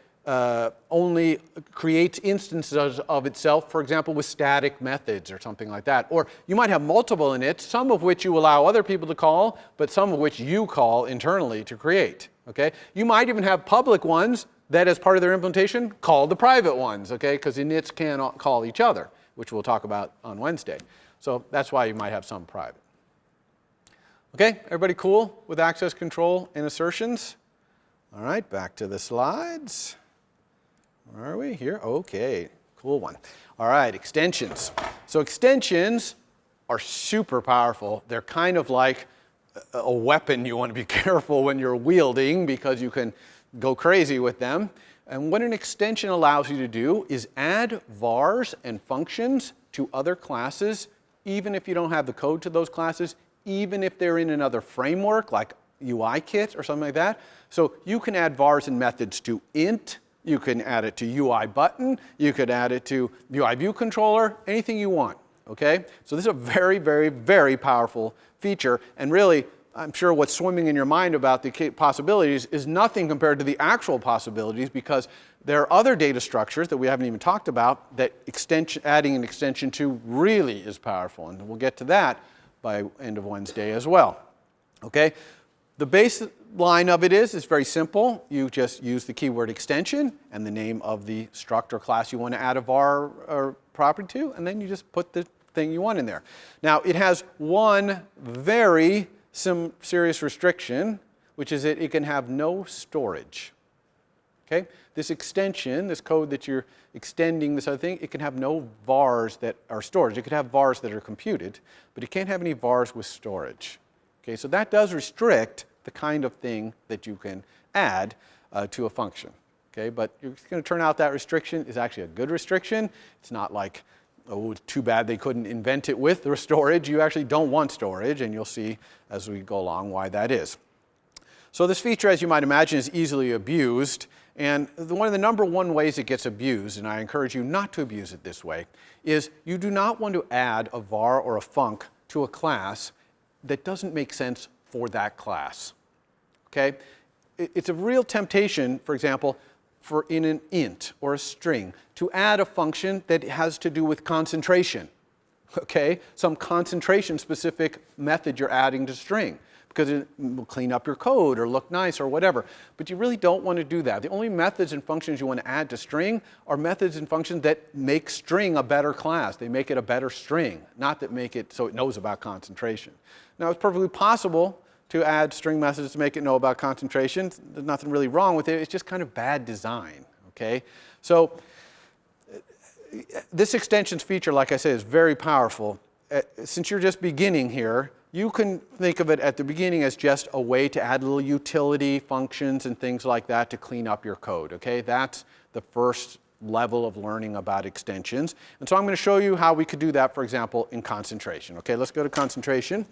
B: only creates instances of itself, for example, with static methods or something like that. Or you might have multiple inits, some of which you allow other people to call, but some of which you call internally to create. Okay? You might even have public ones that, as part of their implementation, call the private ones, okay? Because inits can't call each other, which we'll talk about on Wednesday. So that's why you might have some private. Okay, everybody cool with access control and assertions? All right, back to the slides. Where are we? Here? Okay, cool one. All right, extensions. So extensions are super powerful. They're kind of like a weapon you want to be careful when you're wielding because you can go crazy with them. And what an extension allows you to do is add vars and functions to other classes, even if you don't have the code to those classes, even if they're in another framework like UIKit or something like that. So you can add vars and methods to int. You can add it to UI button. You could add it to UI view controller, anything you want. Okay? So this is a very, very, very powerful feature. And really, I'm sure what's swimming in your mind about the possibilities is nothing compared to the actual possibilities, because there are other data structures that we haven't even talked about that adding an extension to really is powerful. And we'll get to that by end of Wednesday as well. Okay? The baseline of it is very simple. You just use the keyword extension and the name of the struct or class you want to add a var or property to, and then you just put the thing you want in there. Now, it has one very serious restriction, which is that it can have no storage. Okay? This extension, this code that you're extending, this other thing, it can have no vars that are storage. It could have vars that are computed, but it can't have any vars with storage. Okay, so that does restrict the kind of thing that you can add to a function. Okay, but it's going to turn out that restriction is actually a good restriction. It's not like Oh, too bad they couldn't invent it with the storage. You actually don't want storage, and you'll see as we go along why that is. So this feature, as you might imagine, is easily abused. And one of the number one ways it gets abused, and I encourage you not to abuse it this way, is you do not want to add a var or a func to a class that doesn't make sense for that class. Okay? It's a real temptation, for example, for in an int or a string, to add a function that has to do with concentration. Okay? Some concentration-specific method you're adding to string, because it will clean up your code or look nice or whatever. But you really don't want to do that. The only methods and functions you want to add to string are methods and functions that make string a better class. They make it a better string, not that make it so it knows about concentration. Now, it's perfectly possible to add string methods to make it know about concentration. There's nothing really wrong with it. It's just kind of bad design. Okay? So this extensions feature, like I said, is very powerful. Since you're just beginning here, you can think of it at the beginning as just a way to add little utility functions and things like that to clean up your code. Okay? That's the first level of learning about extensions. And so I'm going to show you how we could do that, for example, in concentration. Okay, let's go to concentration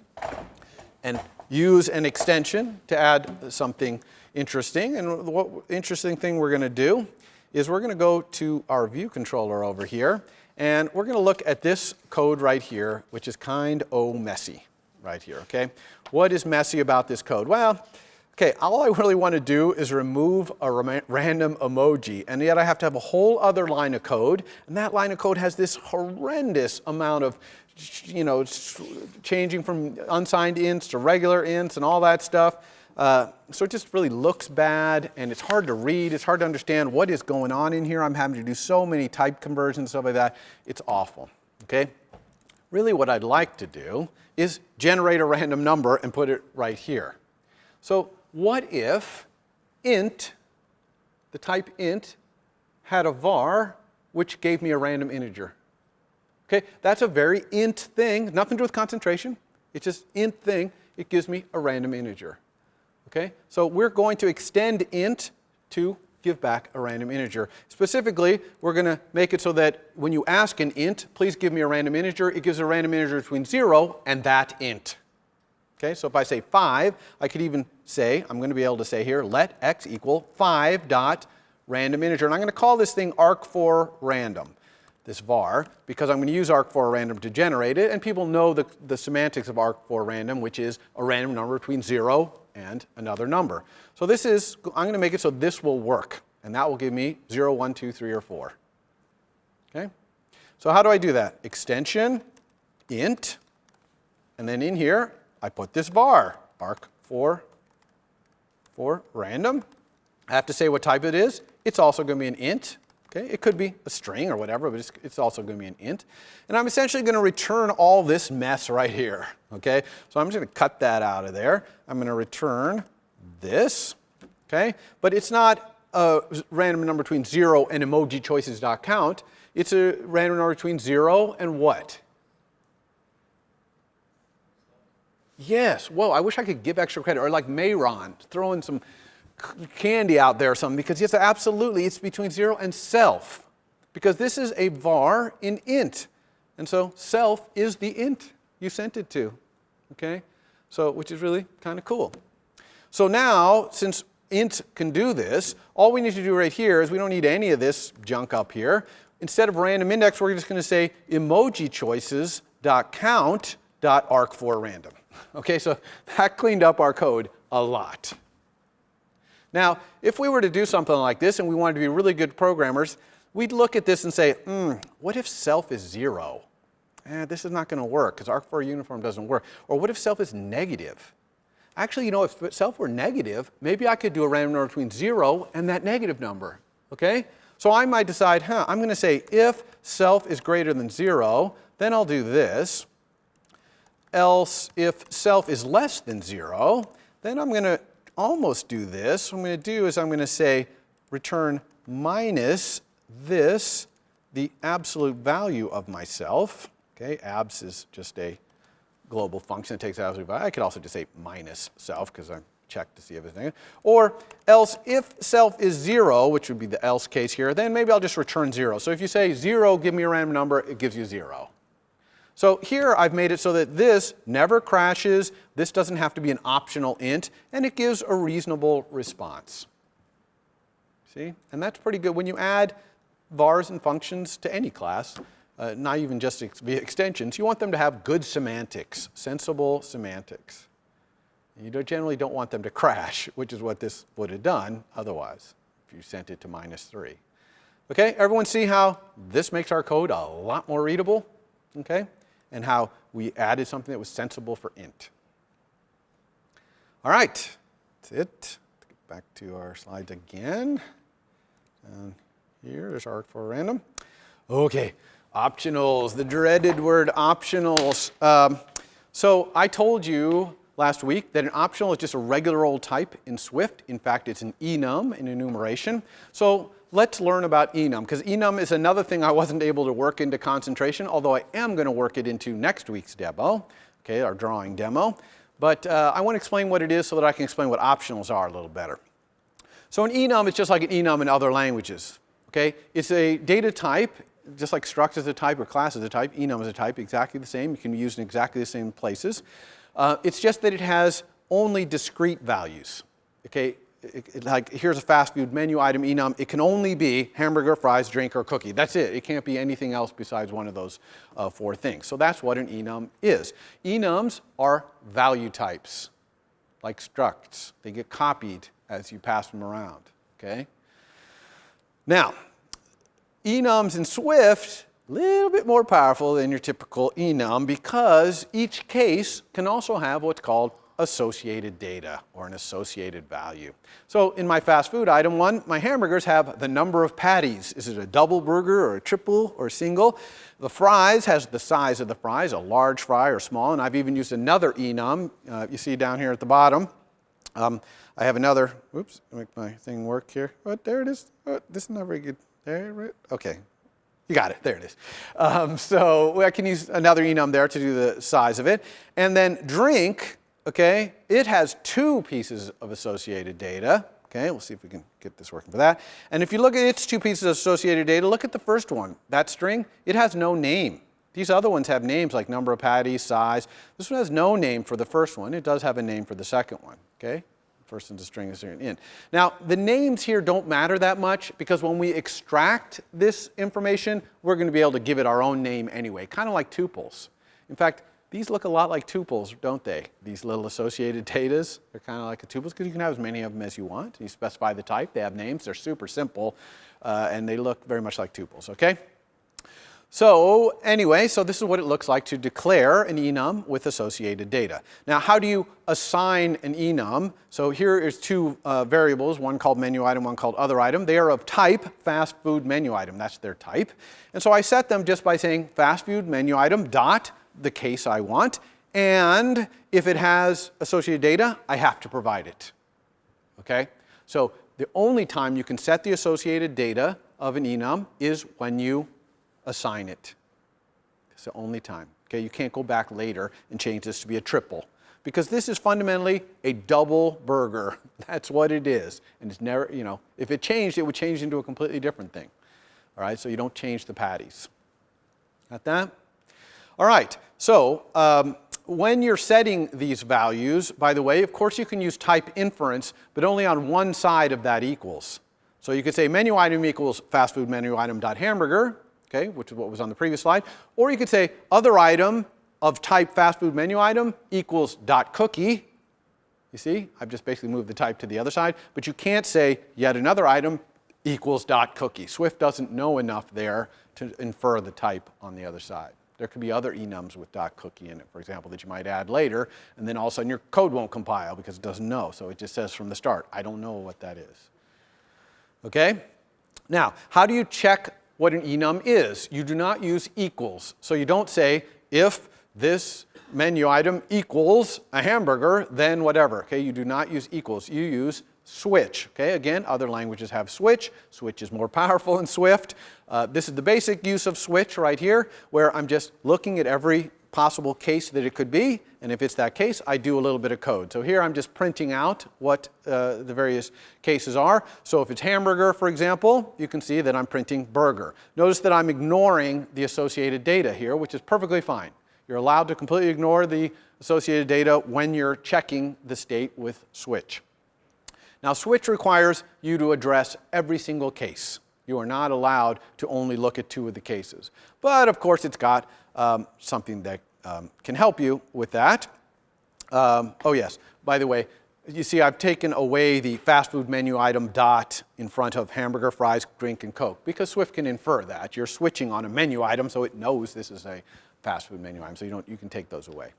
B: and use an extension to add something interesting. And what interesting thing we're going to do is we're going to go to our view controller over here, and we're going to look at this code right here, which is kind of messy right here. Okay, what is messy about this code? Well, okay, all I really want to do is remove a random emoji, and yet I have to have a whole other line of code, and that line of code has this horrendous amount of, you know, changing from unsigned ints to regular ints and all that stuff. So it just really looks bad, and it's hard to read. It's hard to understand what is going on in here. I'm having to do so many type conversions and stuff like that. It's awful. Okay? Really what I'd like to do is generate a random number and put it right here. So what if int, the type int, had a var which gave me a random integer? Okay, that's a very int thing, nothing to do with concentration. It's just int thing. It gives me a random integer. Okay, so we're going to extend int to give back a random integer. Specifically, we're going to make it so that when you ask an int, please give me a random integer, it gives a random integer between 0 and that int. Okay, so if I say 5, I could even say, I'm going to be able to say here, let x equal 5 dot random integer. And I'm going to call this thing arc4random, this var, because I'm going to use arc4random to generate it. And people know the semantics of arc4random, which is a random number between 0 and another number. So this is, I'm going to make it so this will work. And that will give me 0, 1, 2, 3, or 4. Okay? So how do I do that? Extension, int, and then in here, I put this var, arc4 random. I have to say what type it is. It's also going to be an int. Okay? It could be a string or whatever, but it's also going to be an int. And I'm essentially going to return all this mess right here. Okay? So I'm just going to cut that out of there. I'm going to return this. Okay? But it's not a random number between 0 and emoji choices.count. It's a random number between 0 and what? Yes. Whoa, I wish I could give extra credit. Or like Mayron, throwing some candy out there or something. Because yes, absolutely, it's between 0 and self. Because this is a var in int. And so self is the int you sent it to. Okay? So, which is really kind of cool. So now, since int can do this, all we need to do right here is we don't need any of this junk up here. Instead of random index, we're just going to say emoji choices.count.arc4random. Okay, so that cleaned up our code a lot. Now, if we were to do something like this and we wanted to be really good programmers, we'd look at this and say, what if self is 0? This is not going to work because arc4 uniform doesn't work. Or what if self is negative? Actually, you know, if self were negative, maybe I could do a random number between 0 and that negative number. Okay? So I might decide, I'm going to say if self is greater than 0, then I'll do this. Else, if self is less than 0, then I'm going to almost do this. What I'm going to do is I'm going to say return minus this, the absolute value of myself. Okay, abs is just a global function that takes absolute value. I could also just say minus self because I'm check to see if it's negative. Or else if self is 0, which would be the else case here, then maybe I'll just return 0. So if you say 0, give me a random number, it gives you 0. So here I've made it so that this never crashes, this doesn't have to be an optional int, and it gives a reasonable response. See? And that's pretty good when you add vars and functions to any class, not even just extensions. You want them to have good semantics, sensible semantics. You generally don't want them to crash, which is what this would have done otherwise if you sent it to -3. Okay, everyone see how this makes our code a lot more readable? Okay, and how we added something that was sensible for int. All right, that's it. Get back to our slides again. Down here, there's arg for random. Okay, optionals, the dreaded word optionals. So I told you last week that an optional is just a regular old type in Swift. In fact, it's an enum in enumeration. So let's learn about enum, because enum is another thing I wasn't able to work into concentration, although I am going to work it into next week's demo, okay, our drawing demo. But I want to explain what it is so that I can explain what optionals are a little better. So an enum is just like an enum in other languages. Okay? It's a data type, just like struct is a type or class is a type, enum is a type, exactly the same. You can be used in exactly the same places. It's just that it has only discrete values. Okay? Like here's a fast food menu item enum. It can only be hamburger, fries, drink, or cookie. That's it. It can't be anything else besides one of those 4 things. So that's what an enum is. Enums are value types, like structs. They get copied as you pass them around. Okay? Now, enums in Swift, a little bit more powerful than your typical enum because each case can also have what's called associated data or an associated value. So in my fast food item 1, my hamburgers have the number of patties. Is it a double burger or a triple or a single? The fries has the size of the fries, a large fry or small, and I've even used another enum. You see down here at the bottom. I have another, oops, make my thing work here. Oh, there it is. Oh, this is not very good. There, right? Okay. You got it. There it is. So I can use another enum there to do the size of it. And then drink, okay, it has 2 pieces of associated data. Okay, we'll see if we can get this working for that. And if you look at its 2 pieces of associated data, look at the first one. That string, it has no name. These other ones have names like number of patties, size. This one has no name for the first one. It does have a name for the second one. Okay? First one's a string, is an int. Now, the names here don't matter that much because when we extract this information, we're going to be able to give it our own name anyway, kind of like tuples. In fact, these look a lot like tuples, don't they? These little associated datas, they're kind of like a tuples because you can have as many of them as you want. You specify the type, they have names, they're super simple, and they look very much like tuples, okay? So anyway, so this is what it looks like to declare an enum with associated data. Now, how do you assign an enum? So here is 2 variables, one called menu item, one called other item. They are of type fast food menu item. That's their type. And so I set them just by saying fast food menu item dot the case I want. And if it has associated data, I have to provide it. Okay? So the only time you can set the associated data of an enum is when you assign it. It's the only time. Okay, you can't go back later and change this to be a triple because this is fundamentally a double burger. That's what it is. And it's never, you know, if it changed, it would change into a completely different thing. All right, so you don't change the patties. Got that? All right, so when you're setting these values, by the way, of course you can use type inference, but only on one side of that equals. So you could say menu item equals fast food menu item dot hamburger. Okay, which is what was on the previous slide. Or you could say other item of type fast food menu item equals dot cookie. You see, I've just basically moved the type to the other side. But you can't say yet another item equals dot cookie. Swift doesn't know enough there to infer the type on the other side. There could be other enums with dot cookie in it, for example, that you might add later. And then all of a sudden your code won't compile because it doesn't know. So it just says from the start, I don't know what that is. Okay? Now, how do you check what an enum is? You do not use equals. So you don't say if this menu item equals a hamburger, then whatever. Okay, you do not use equals. You use switch. Okay, again, other languages have switch. Switch is more powerful in Swift. This is the basic use of switch right here, where I'm just looking at every possible case that it could be, and if it's that case, I do a little bit of code. So here I'm just printing out what the various cases are. So if it's hamburger, for example, you can see that I'm printing burger. Notice that I'm ignoring the associated data here, which is perfectly fine. You're allowed to completely ignore the associated data when you're checking the state with switch. Now, switch requires you to address every single case. You are not allowed to only look at 2 of the cases. But of course, it's got something that can help you with that. Oh yes, by the way, you see I've taken away the fast food menu item dot in front of hamburger, fries, drink, and Coke, because Swift can infer that. You're switching on a menu item, so it knows this is a fast food menu item, so you can take those away.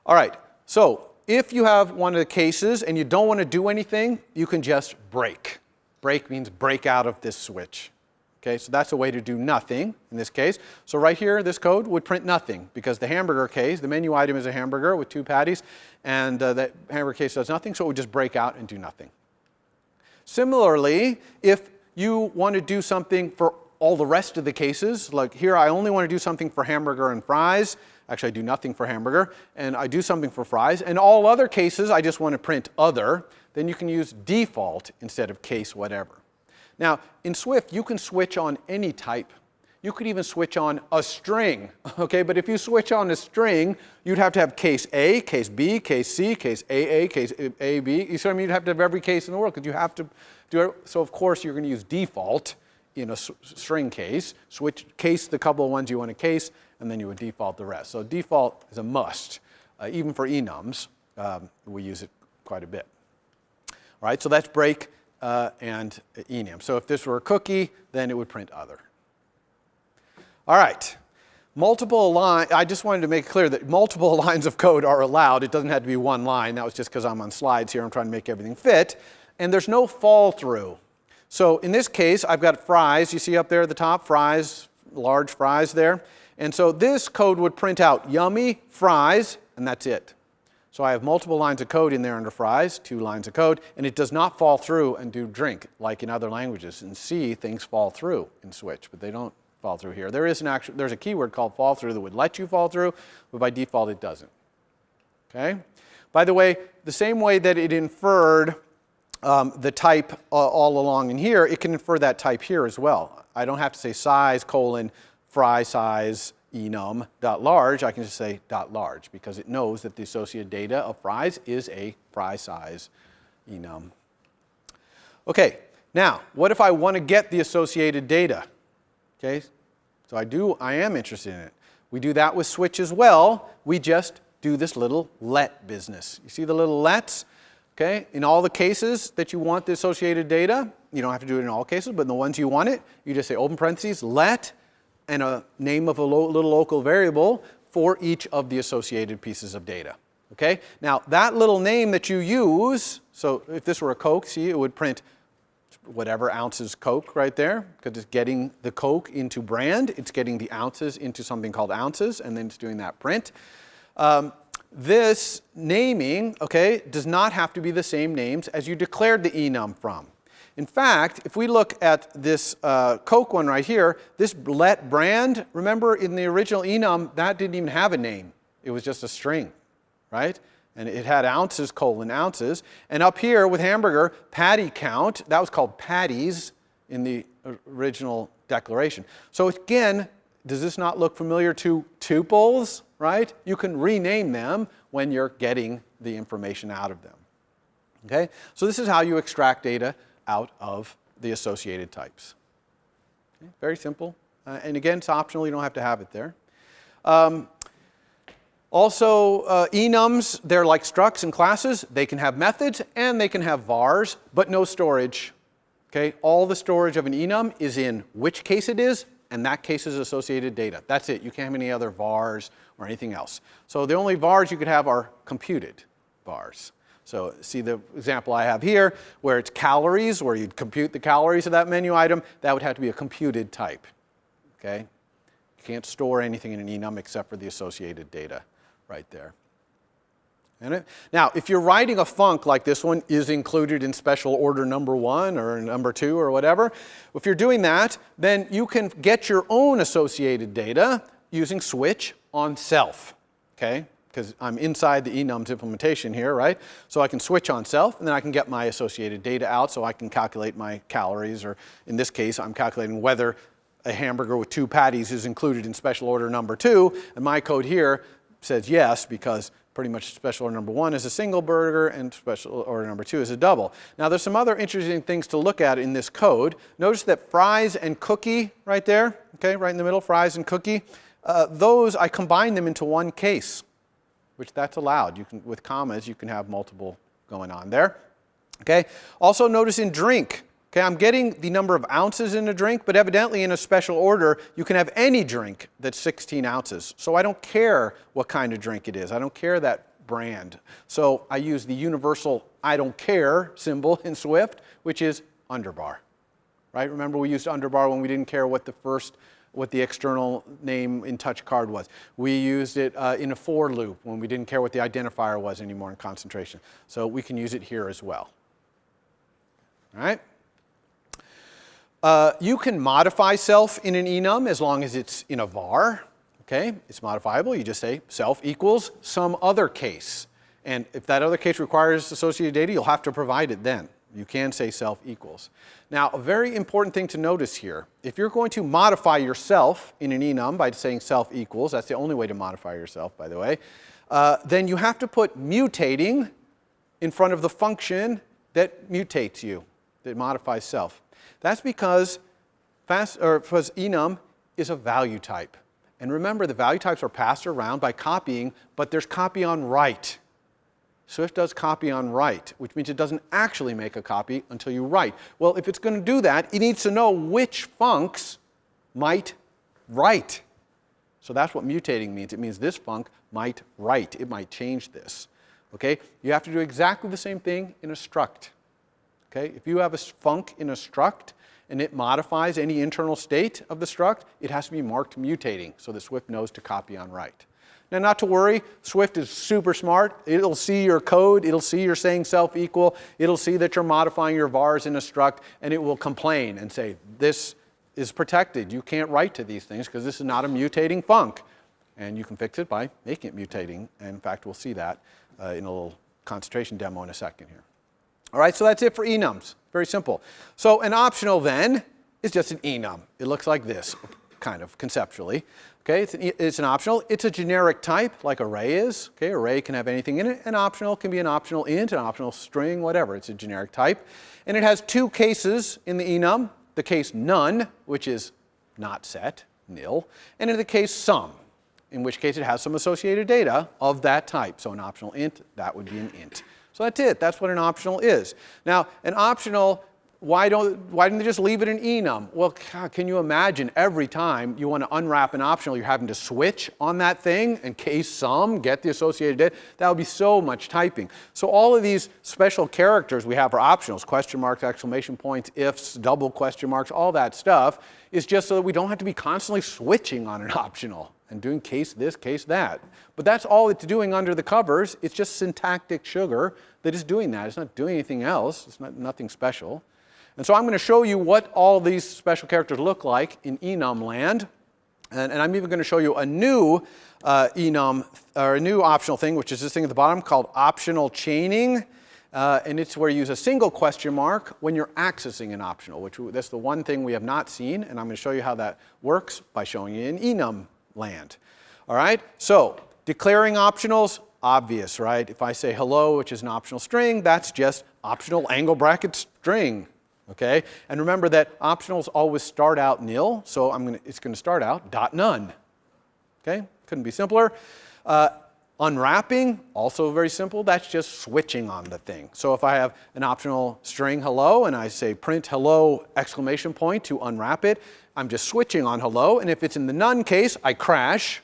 B: All right, so if you have one of the cases and you don't want to do anything, you can just break. Break means break out of this switch. Okay, so that's a way to do nothing in this case. So right here, this code would print nothing because the hamburger case, the menu item is a hamburger with 2 patties, and that hamburger case does nothing, so it would just break out and do nothing. Similarly, if you want to do something for all the rest of the cases, like here I only want to do something for hamburger and fries, actually I do nothing for hamburger, and I do something for fries, and all other cases I just want to print other, then you can use default instead of case whatever. Now, in Swift, you can switch on any type. You could even switch on a string, okay? But if you switch on a string, you'd have to have case A, case B, case C, case AA, case AB. You see what I mean? You'd have to have every case in the world because you have to do it. So of course, you're going to use default in a string case. Switch case the couple of ones you want to case, and then you would default the rest. So default is a must. Even for enums, we use it quite a bit. All right, so that's break and enum. So if this were a cookie, then it would print other. All right, multiple line. I just wanted to make it clear that multiple lines of code are allowed. It doesn't have to be one line. That was just because I'm on slides here. I'm trying to make everything fit. And there's no fall through. So in this case, I've got fries. You see up there at the top, fries, large fries there. And so this code would print out yummy fries, and that's it. So I have multiple lines of code in there under fries, 2 lines of code, and it does not fall through and do drink like in other languages. In C, things fall through in switch, but they don't fall through here. There's a keyword called fall through that would let you fall through, but by default it doesn't. Okay? By the way, the same way that it inferred the type all along in here, it can infer that type here as well. I don't have to say size colon fry size enum dot large. I can just say dot large because it knows that the associated data of fries is a fry size enum. Okay, now what if I want to get the associated data? Okay, so I am interested in it. We do that with switch as well. We just do this little let business. You see the little lets? Okay, in all the cases that you want the associated data, you don't have to do it in all cases, but in the ones you want it, you just say open parentheses, let, and a name of a little local variable for each of the associated pieces of data. Okay, now that little name that you use, so if this were a Coke, see, it would print whatever ounces Coke right there, because it's getting the Coke into brand, it's getting the ounces into something called ounces, and then it's doing that print. This naming, okay, does not have to be the same names as you declared the enum from. In fact, if we look at this Coke one right here, this let brand, remember in the original enum, that didn't even have a name. It was just a string, right? And it had ounces colon ounces. And up here with hamburger, patty count, that was called patties in the original declaration. So again, does this not look familiar to tuples, right? You can rename them when you're getting the information out of them. Okay? So this is how you extract data out of the associated types. Okay? Very simple. And again, it's optional. You don't have to have it there. Also, enums, they're like structs and classes. They can have methods and they can have vars, but no storage. Okay? All the storage of an enum is in which case it is, and that case's associated data. That's it. You can't have any other vars or anything else. So the only vars you could have are computed vars. So see the example I have here, where it's calories, where you'd compute the calories of that menu item. That would have to be a computed type. Okay? You can't store anything in an enum except for the associated data right there. Now, if you're writing a func like this one is included in special order number 1 or number 2 or whatever, if you're doing that, then you can get your own associated data using switch on self, okay? Because I'm inside the enums implementation here, right? So I can switch on self, and then I can get my associated data out so I can calculate my calories, or in this case, I'm calculating whether a hamburger with 2 patties is included in special order number 2, and my code here says yes, because pretty much special order number 1 is a single burger and special order number 2 is a double. Now there's some other interesting things to look at in this code. Notice that fries and cookie right there, okay, right in the middle, fries and cookie, those I combine them into one case, which that's allowed. You can, with commas, you can have multiple going on there. Okay. Also notice in drink, okay, I'm getting the number of ounces in a drink, but evidently in a special order, you can have any drink that's 16 ounces. So I don't care what kind of drink it is. I don't care that brand. So I use the universal I don't care symbol in Swift, which is underbar. Right? Remember we used underbar when we didn't care what the external name in touch card was. We used it in a for loop when we didn't care what the identifier was anymore in concentration. So we can use it here as well. All right? You can modify self in an enum as long as it's in a var. Okay? It's modifiable. You just say self equals some other case. And if that other case requires associated data, you'll have to provide it then. You can say self equals. Now, a very important thing to notice here, if you're going to modify yourself in an enum by saying self equals, that's the only way to modify yourself, by the way, then you have to put mutating in front of the function that mutates you, that modifies self. That's because enum is a value type. And remember, the value types are passed around by copying, but there's copy on write. Swift does copy on write, which means it doesn't actually make a copy until you write. Well, if it's going to do that, it needs to know which funcs might write. So that's what mutating means. It means this func might write. It might change this. Okay? You have to do exactly the same thing in a struct. Okay? If you have a func in a struct and it modifies any internal state of the struct, it has to be marked mutating so that Swift knows to copy on write. Now, not to worry, Swift is super smart. It'll see your code, it'll see you're saying self equal, it'll see that you're modifying your vars in a struct, and it will complain and say, this is protected. You can't write to these things because this is not a mutating func. And you can fix it by making it mutating. And in fact, we'll see that in a little concentration demo in a second here. All right, so that's it for enums. Very simple. So an optional then is just an enum. It looks like this, kind of conceptually. Okay, it's an optional. It's a generic type, like array is. Okay, array can have anything in it. An optional can be an optional int, an optional string, whatever. It's a generic type. And it has 2 cases in the enum. The case none, which is not set, nil. And in the case some, in which case it has some associated data of that type. So an optional int, that would be an int. So that's it. That's what an optional is. Now, an optional, why didn't they just leave it in enum? Well, can you imagine every time you want to unwrap an optional, you're having to switch on that thing and case some, get the associated data? That would be so much typing. So all of these special characters we have for optionals, question marks, exclamation points, ifs, double question marks, all that stuff is just so that we don't have to be constantly switching on an optional and doing case this, case that. But that's all it's doing under the covers. It's just syntactic sugar that is doing that. It's not doing anything else. It's nothing special. And so I'm going to show you what all these special characters look like in enum land. And I'm even going to show you a new enum, or a new optional thing, which is this thing at the bottom called optional chaining. And it's where you use a single question mark when you're accessing an optional, which that's the one thing we have not seen. And I'm going to show you how that works by showing you in enum land. All right? So declaring optionals, obvious, right? If I say hello, which is an optional string, that's just optional angle bracket string. Okay? And remember that optionals always start out nil, so it's going to start out .none. Okay? Couldn't be simpler. Unwrapping, also very simple. That's just switching on the thing. So if I have an optional string hello and I say print hello exclamation point to unwrap it, I'm just switching on hello. And if it's in the none case, I crash.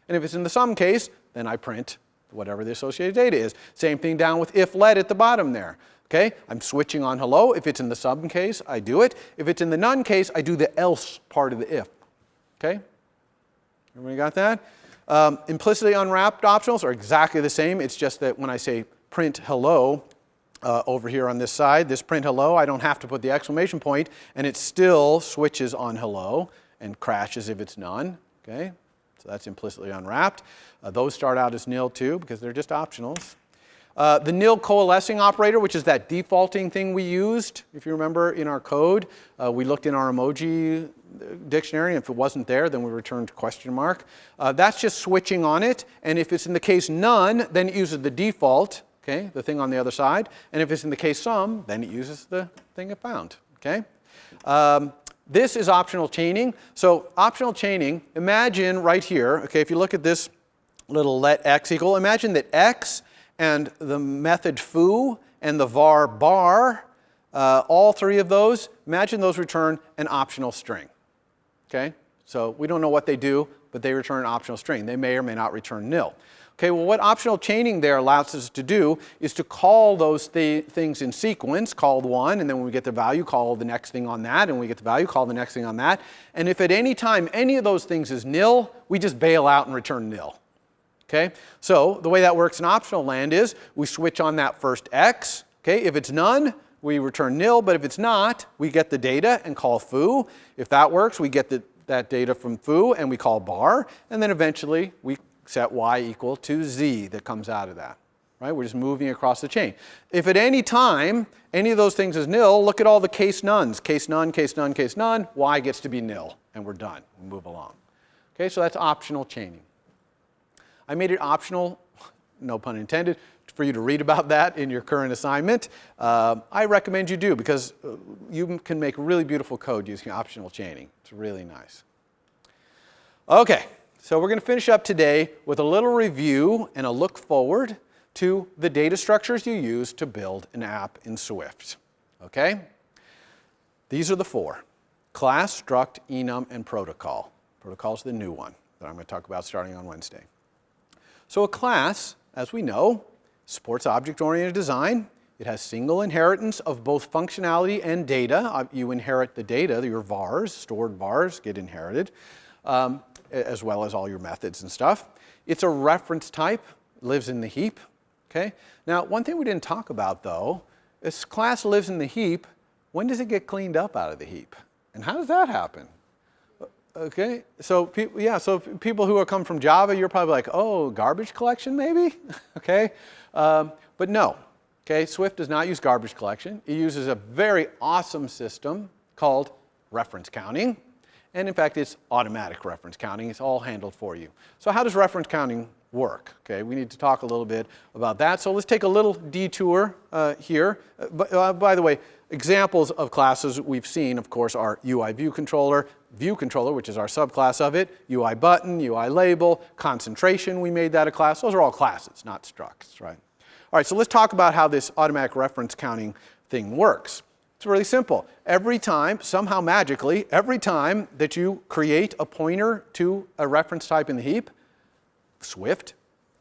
B: And if it's in the some case, then I print whatever the associated data is. Same thing down with if let at the bottom there. Okay, I'm switching on hello. If it's in the some case, I do it. If it's in the none case, I do the else part of the if. Okay, everybody got that? Implicitly unwrapped optionals are exactly the same. It's just that when I say print hello over here on this side, this print hello, I don't have to put the exclamation point, and it still switches on hello and crashes if it's none. Okay, So that's implicitly unwrapped. Those start out as nil too because they're just optionals. The nil coalescing operator, which is that defaulting thing we used, if you remember in our code, we looked in our emoji dictionary, and if it wasn't there, then we returned question mark. That's just switching on it, and if it's in the case none, then it uses the default, okay, the thing on the other side, and if it's in the case some, then it uses the thing it found, okay? This is optional chaining. So optional chaining, imagine right here, okay, if you look at this little let x equal, imagine that x and the method foo and the var bar, all three of those, imagine those return an optional string. Okay? So we don't know what they do, but they return an optional string. They may or may not return nil. Okay, well what optional chaining there allows us to do is to call those things in sequence, call one, and then when we get the value, call the next thing on that, and when we get the value, call the next thing on that. And if at any time any of those things is nil, we just bail out and return nil. Okay, so the way that works in optional land is we switch on that first x. Okay, if it's none, we return nil, but if it's not, we get the data and call foo. If that works, we get that data from foo and we call bar, and then eventually we set y equal to z that comes out of that. Right? We're just moving across the chain. If at any time any of those things is nil, look at all the case nones. Case none, case none, case none, y gets to be nil, and we're done. We move along. Okay, so that's optional chaining. I made it optional, no pun intended, for you to read about that in your current assignment. I recommend you do because you can make really beautiful code using optional chaining. It's really nice. Okay, so we're going to finish up today with a little review and a look forward to the data structures you use to build an app in Swift. Okay? These are the four: class, struct, enum, and protocol. Protocol is the new one that I'm going to talk about starting on Wednesday. So a class, as we know, supports object-oriented design. It has single inheritance of both functionality and data. You inherit the data, your vars, stored vars get inherited, as well as all your methods and stuff. It's a reference type, lives in the heap. Okay? Now, one thing we didn't talk about, though, is class lives in the heap. When does it get cleaned up out of the heap? And how does that happen? Okay, so people who come from Java, you're probably like, oh, garbage collection maybe? Okay, but no. Okay, Swift does not use garbage collection. It uses a very awesome system called reference counting. And in fact, it's automatic reference counting. It's all handled for you. So how does reference counting work? Okay, we need to talk a little bit about that. So let's take a little detour here. By the way, examples of classes we've seen, of course, are UI view controller, which is our subclass of it, UI button, UI label, concentration, we made that a class. Those are all classes, not structs, right? All right, so let's talk about how this automatic reference counting thing works. It's really simple. Every time, somehow magically, every time that you create a pointer to a reference type in the heap, Swift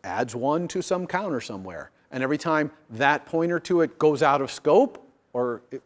B: adds one to some counter somewhere. And every time that pointer to it goes out of scope, or it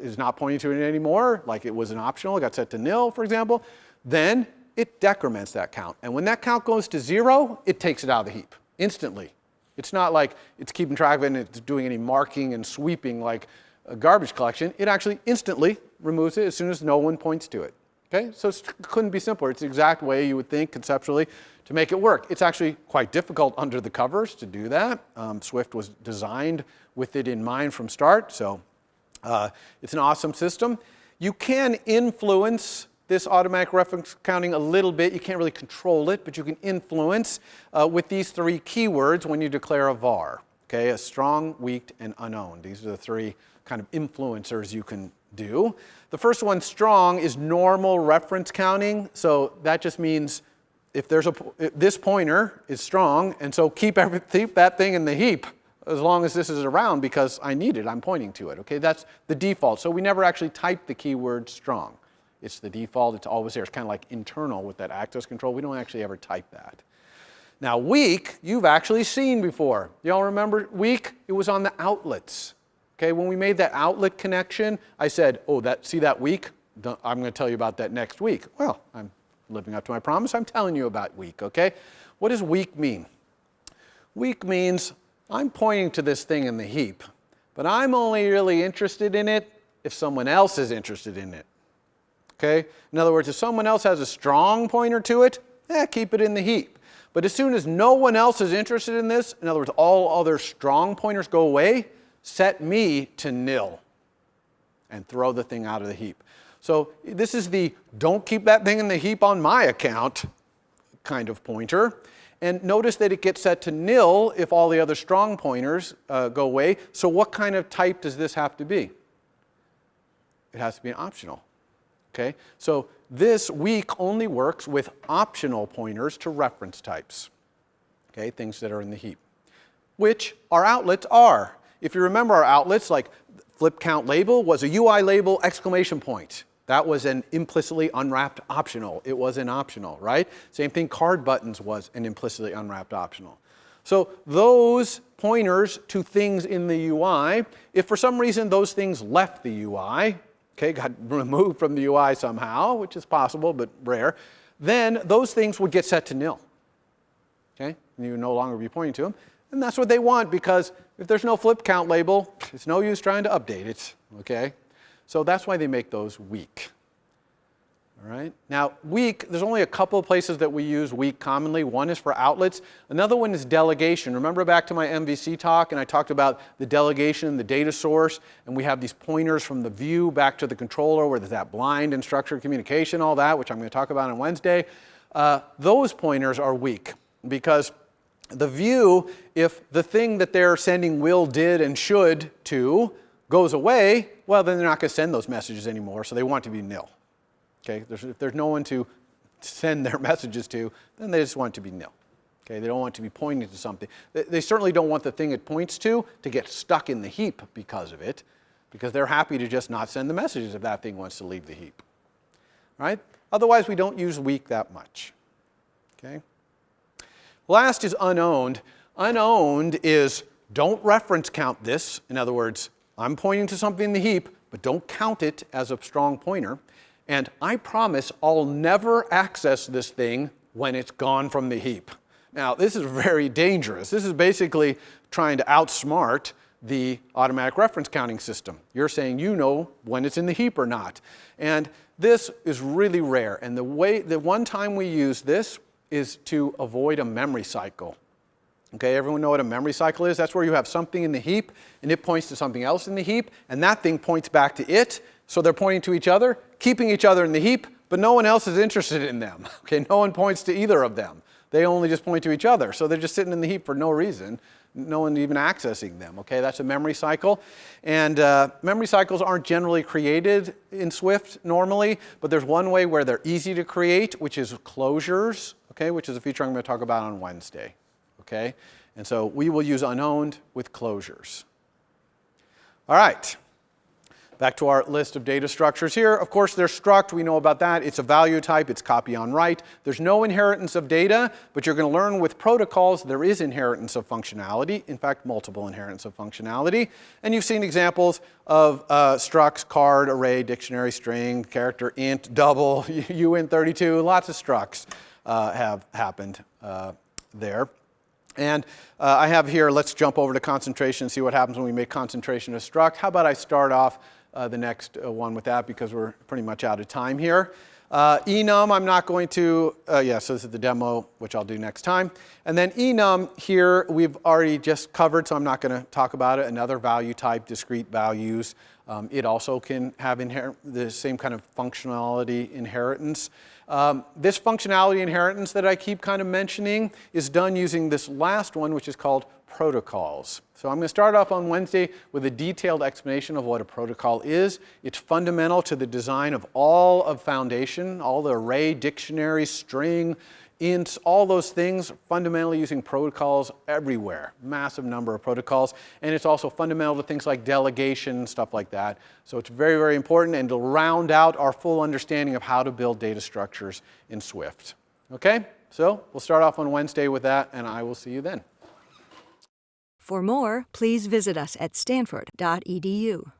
B: is not pointing to it anymore, like it was an optional, it got set to nil, for example, then it decrements that count. And when that count goes to 0, it takes it out of the heap instantly. It's not like it's keeping track of it and it's doing any marking and sweeping like a garbage collection. It actually instantly removes it as soon as no one points to it. Okay? So it couldn't be simpler. It's the exact way you would think conceptually to make it work. It's actually quite difficult under the covers to do that. Swift was designed with it in mind from start, so it's an awesome system. You can influence this automatic reference counting a little bit. You can't really control it, but you can influence with these 3 keywords when you declare a var. Okay, a strong, weak, and unowned. These are the 3 kind of influencers you can do. The first one, strong, is normal reference counting. So that just means if this pointer is strong, and so keep that thing in the heap as long as this is around because I need it, I'm pointing to it. Okay, that's the default. So we never actually type the keyword strong. It's the default, it's always there. It's kind of like internal with that access control. We don't actually ever type that. Now weak, you've actually seen before. Y'all remember weak? It was on the outlets. Okay, when we made that outlet connection, I said, oh, see that weak? I'm going to tell you about that next week. Well, I'm living up to my promise. I'm telling you about weak, okay? What does weak mean? Weak means I'm pointing to this thing in the heap, but I'm only really interested in it if someone else is interested in it. Okay? In other words, if someone else has a strong pointer to it, keep it in the heap. But as soon as no one else is interested in this, in other words, all other strong pointers go away, set me to nil and throw the thing out of the heap. So this is the don't keep that thing in the heap on my account kind of pointer. And notice that it gets set to nil if all the other strong pointers go away. So what kind of type does this have to be? It has to be an optional. Okay? So this weak only works with optional pointers to reference types. Okay? Things that are in the heap. Which our outlets are. If you remember our outlets, like flip count label was a UI label exclamation point. That was an implicitly unwrapped optional. It was an optional, right? Same thing, card buttons was an implicitly unwrapped optional. So those pointers to things in the UI, if for some reason those things left the UI, okay, got removed from the UI somehow, which is possible but rare, then those things would get set to nil. Okay? And you would no longer be pointing to them. And that's what they want, because if there's no flip count label, it's no use trying to update it. Okay? So that's why they make those weak. All right? Now, weak, there's only a couple of places that we use weak commonly. One is for outlets. Another one is delegation. Remember back to my MVC talk, and I talked about the delegation, the data source, and we have these pointers from the view back to the controller where there's that blind and structured communication, all that, which I'm going to talk about on Wednesday. Those pointers are weak because the view, if the thing that they're sending will, did, and should to goes away, well, then they're not going to send those messages anymore, so they want to be nil. Okay? If there's no one to send their messages to, then they just want it to be nil. Okay? They don't want it to be pointing to something. They certainly don't want the thing it points to get stuck in the heap because of it, because they're happy to just not send the messages if that thing wants to leave the heap. All right? Otherwise, we don't use weak that much. Okay? Last is unowned. Unowned is don't reference count this. In other words, I'm pointing to something in the heap, but don't count it as a strong pointer. And I promise I'll never access this thing when it's gone from the heap. Now, this is very dangerous. This is basically trying to outsmart the automatic reference counting system. You're saying you know when it's in the heap or not. And this is really rare. And the one time we use this is to avoid a memory cycle. Okay, everyone know what a memory cycle is? That's where you have something in the heap, and it points to something else in the heap, and that thing points back to it. So they're pointing to each other, keeping each other in the heap, but no one else is interested in them. Okay, no one points to either of them. They only just point to each other. So they're just sitting in the heap for no reason. No one even accessing them. Okay, that's a memory cycle. And memory cycles aren't generally created in Swift normally, but there's one way where they're easy to create, which is closures, okay, which is a feature I'm going to talk about on Wednesday. Okay? And so we will use unowned with closures. All right. Back to our list of data structures here. Of course, there's struct. We know about that. It's a value type. It's copy on write. There's no inheritance of data, but you're going to learn with protocols there is inheritance of functionality. In fact, multiple inheritance of functionality. And you've seen examples of structs, card, array, dictionary, string, character, int, double, uint32. Lots of structs have happened there. And I have here, let's jump over to concentration and see what happens when we make concentration a struct. How about I start off the next one with that, because we're pretty much out of time here. Enum, I'm not going to, so this is the demo, which I'll do next time. And then enum here, we've already just covered, so I'm not going to talk about it. Another value type, discrete values. It also can have the same kind of functionality inheritance. This functionality inheritance that I keep kind of mentioning is done using this last one, which is called protocols. So I'm going to start off on Wednesday with a detailed explanation of what a protocol is. It's fundamental to the design of all of Foundation, all the array, dictionary, string, ints, all those things, fundamentally using protocols everywhere. Massive number of protocols. And it's also fundamental to things like delegation and stuff like that. So it's very, very important, and to round out our full understanding of how to build data structures in Swift. Okay? So we'll start off on Wednesday with that, and I will see you then.
E: For more, please visit us at stanford.edu.